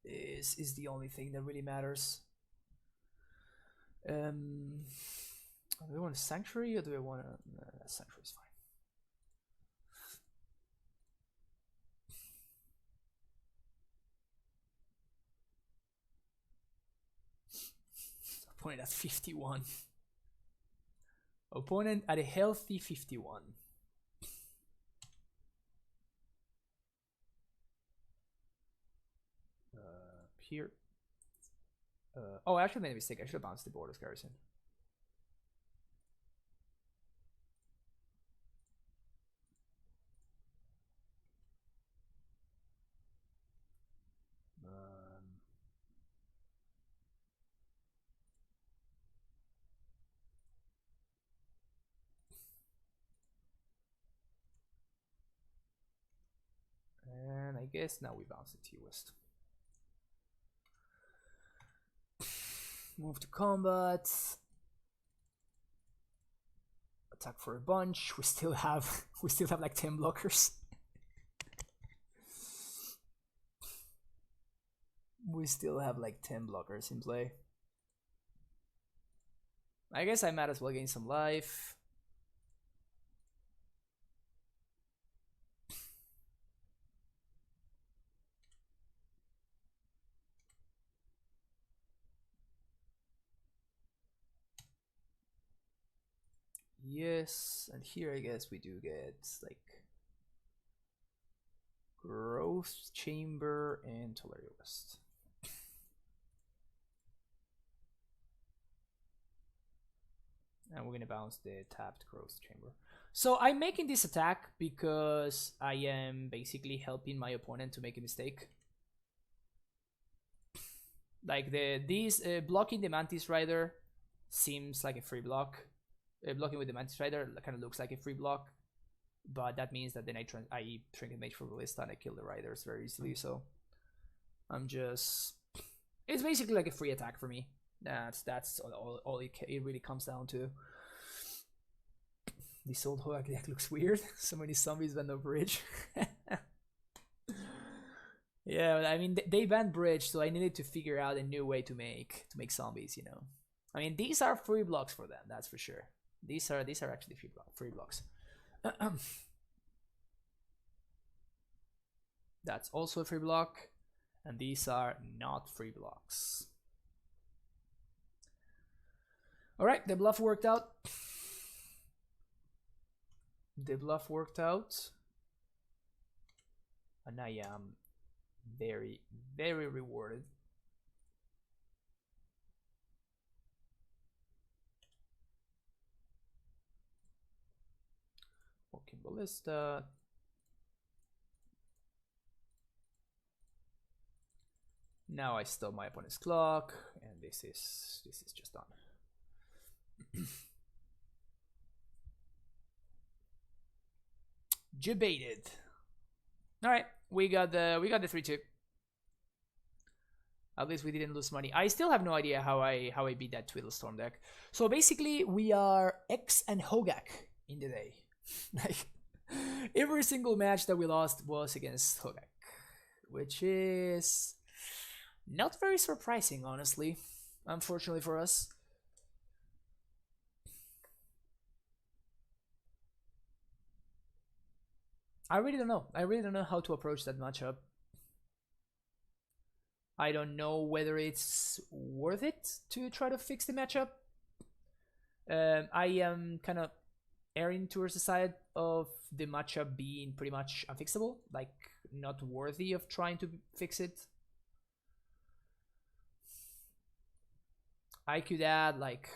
is the only thing that really matters. Do I want a sanctuary or do I want a sanctuary? Is fine. Opponent at 51. Opponent at a healthy 51. Here. Oh, I actually made a mistake. I should have bounced the Borders Garrison. And I guess now we bounce the T-West. Move to combat. Attack for a bunch. We still have like 10 blockers. We still have like 10 blockers in play. I guess I might as well gain some life. Yes, and here I guess we do get like Growth Chamber and Tolaria West. And we're gonna bounce the tapped Growth Chamber. So I'm making this attack because I am basically helping my opponent to make a mistake. Like blocking the Mantis Rider seems like a free block. Blocking with the Mantis Rider kind of looks like a free block, but that means that then I Trinket Mage for Ballista and I kill the Riders very easily. So I'm just, it's basically like a free attack for me. That's all it really comes down to. This old Hogaak deck looks weird. So many zombies banned no bridge. Yeah, I mean they banned bridge, so I needed to figure out a new way to make zombies. You know, I mean these are free blocks for them. That's for sure. These are actually free blocks. That's also a free block, and these are not free blocks. All right, the bluff worked out. The bluff worked out, and I am very, very rewarded. Walking Ballista. Now I stole my opponent's clock, and this is just done. Debated. All right, we got the 3-2. At least we didn't lose money. I still have no idea how I beat that Twiddle Storm deck. So basically, we are X and Hogaak in the day. Like every single match that we lost was against Hogaak, which is not very surprising, honestly. Unfortunately for us. I really don't know. I really don't know how to approach that matchup. I don't know whether it's worth it to try to fix the matchup. I am kind of erring towards the side of the matchup being pretty much unfixable, like not worthy of trying to fix it. I could add like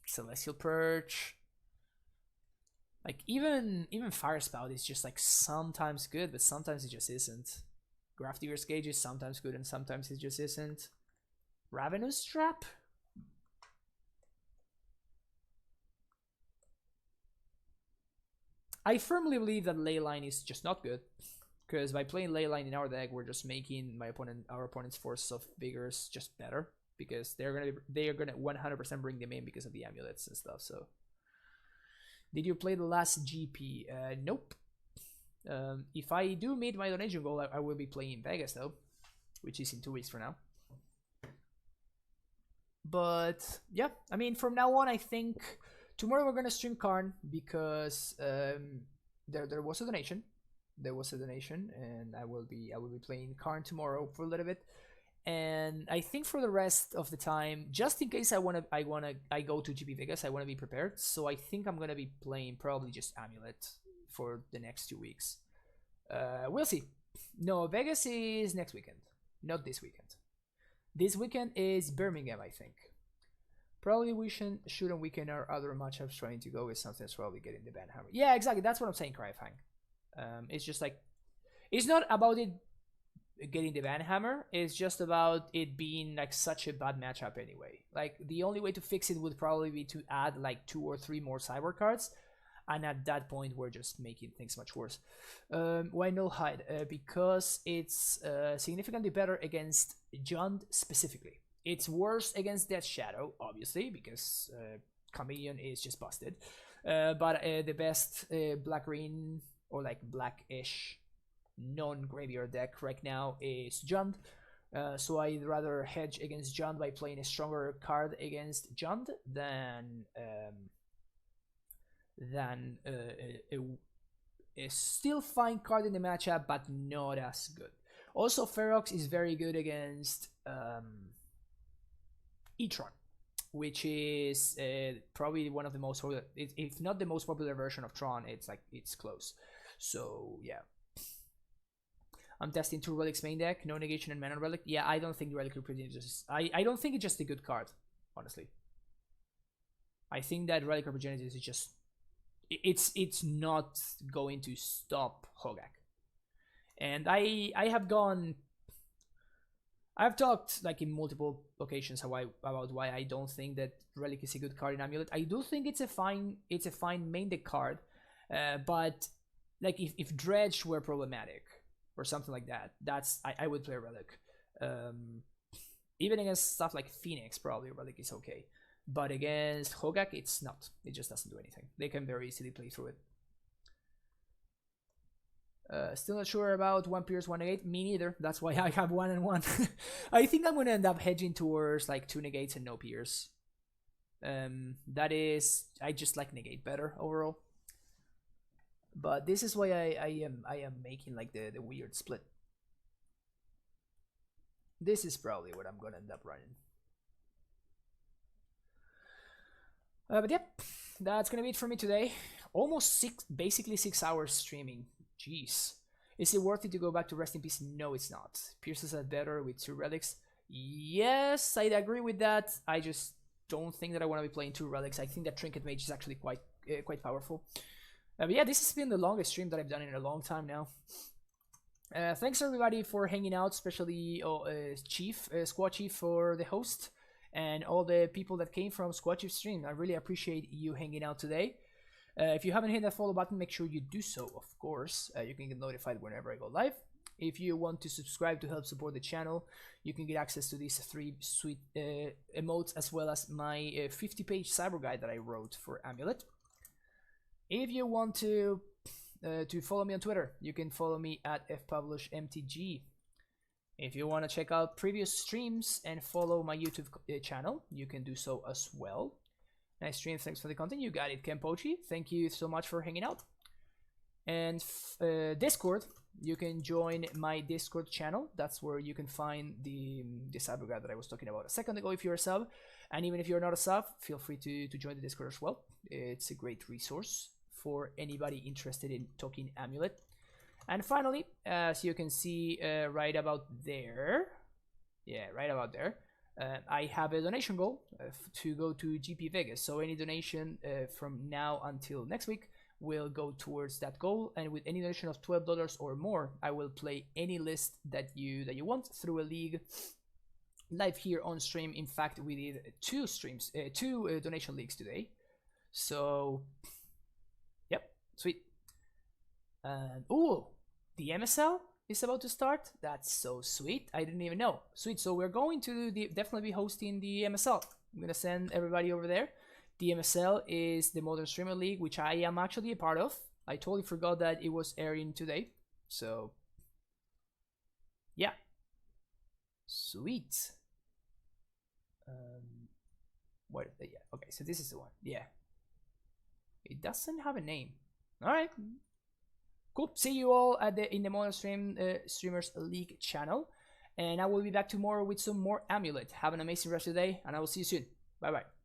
Celestial Purge. Like even Fire Spout is just like sometimes good, but sometimes it just isn't. Grafdigger's Gauge is sometimes good and sometimes it just isn't. Ravenous Trap? I firmly believe that Leyline is just not good. because by playing Leyline in our deck, we're just making our opponent's Force of Vigors just better, because they're gonna 100% bring them in because of the amulets and stuff. So, did you play the last GP? Nope. If I do meet my donation goal, I will be playing Vegas though, which is in 2 weeks from now. But yeah, I mean, from now on, I think tomorrow we're gonna stream Karn, because there was a donation. There was a donation, and I will be playing Karn tomorrow for a little bit. And I think for the rest of the time, just in case I go to GP Vegas, I wanna be prepared. So I think I'm gonna be playing probably just Amulet for the next 2 weeks. We'll see. No, Vegas is next weekend, not this weekend. This weekend is Birmingham, I think. Probably we shouldn't weaken our other matchups trying to go with something that's probably getting the Banhammer. Yeah, exactly. That's what I'm saying, Cryfang. It's just like, it's not about it getting the Banhammer. It's just about it being like such a bad matchup anyway. Like, the only way to fix it would probably be to add like 2 or 3 more cyber cards. And at that point, we're just making things much worse. Why Null Hide? Because it's significantly better against Jund specifically. It's worse against Death Shadow, obviously, because Chameleon is just busted. But the best black-green, or like blackish non-graveyard deck right now is Jund. So I'd rather hedge against Jund by playing a stronger card against Jund than a still fine card in the matchup, but not as good. Also, Ferox is very good against E-Tron, which is probably one of the most popular, if not the most popular version of Tron. It's close. So yeah, I'm testing 2 relics main deck, no negation and mana relic. Yeah, I don't think Relic Representatives. I don't think it's just a good card, honestly. I think that Relic Representatives is just, it's not going to stop Hogaak. And I've talked like in multiple occasions about why I don't think that Relic is a good card in Amulet. I do think it's a fine main deck card, but like if Dredge were problematic or something like that, I would play Relic. Even against stuff like Phoenix, probably Relic is okay. But against Hogaak, it's not. It just doesn't do anything. They can very easily play through it. Still not sure about 1 Pierce, 1 Negate. Me neither. That's why I have 1 and 1. I think I'm going to end up hedging towards like 2 Negates and no Pierce. That is, I just like Negate better overall. But this is why I am making like the weird split. This is probably what I'm going to end up running. But yep, that's gonna be it for me today. Almost basically 6 hours streaming. Jeez. Is it worth it to go back to Rest in Peace? No, it's not. Pierces are better with 2 relics. Yes, I'd agree with that. I just don't think that I want to be playing 2 relics. I think that Trinket Mage is actually quite powerful. But yeah, this has been the longest stream that I've done in a long time now. Thanks everybody for hanging out, especially Squad Chief for the host, and all the people that came from Squad Chief stream. I really appreciate you hanging out today. If you haven't hit that follow button, make sure you do so, of course. You can get notified whenever I go live. If you want to subscribe to help support the channel, you can get access to these 3 sweet emotes, as well as my 50-page cyber guide that I wrote for Amulet. If you want to follow me on Twitter, you can follow me at fpublishmtg. If you want to check out previous streams and follow my YouTube channel, you can do so as well. Nice stream, thanks for the content. You got it, Kempochi. Thank you so much for hanging out. And Discord, you can join my Discord channel. That's where you can find the cyber guide that I was talking about a second ago if you're a sub. And even if you're not a sub, feel free to join the Discord as well. It's a great resource for anybody interested in talking Amulet. And finally, as you can see right about there, I have a donation goal to go to GP Vegas. So any donation from now until next week will go towards that goal. And with any donation of $12 or more, I will play any list that you want through a league live here on stream. In fact, we did 2 donation leagues today. So, yep, sweet. And the MSL is about to start. That's so sweet. I didn't even know. Sweet. So we're going to definitely be hosting the MSL. I'm gonna send everybody over there. The MSL is the Modern Streamer League, which I am actually a part of. I totally forgot that it was airing today. So yeah, sweet. What? Yeah. Okay. So this is the one. Yeah. It doesn't have a name. All right. Cool. See you all at in the Modern Streamers League channel, and I will be back tomorrow with some more Amulet. Have an amazing rest of the day, and I will see you soon. Bye bye.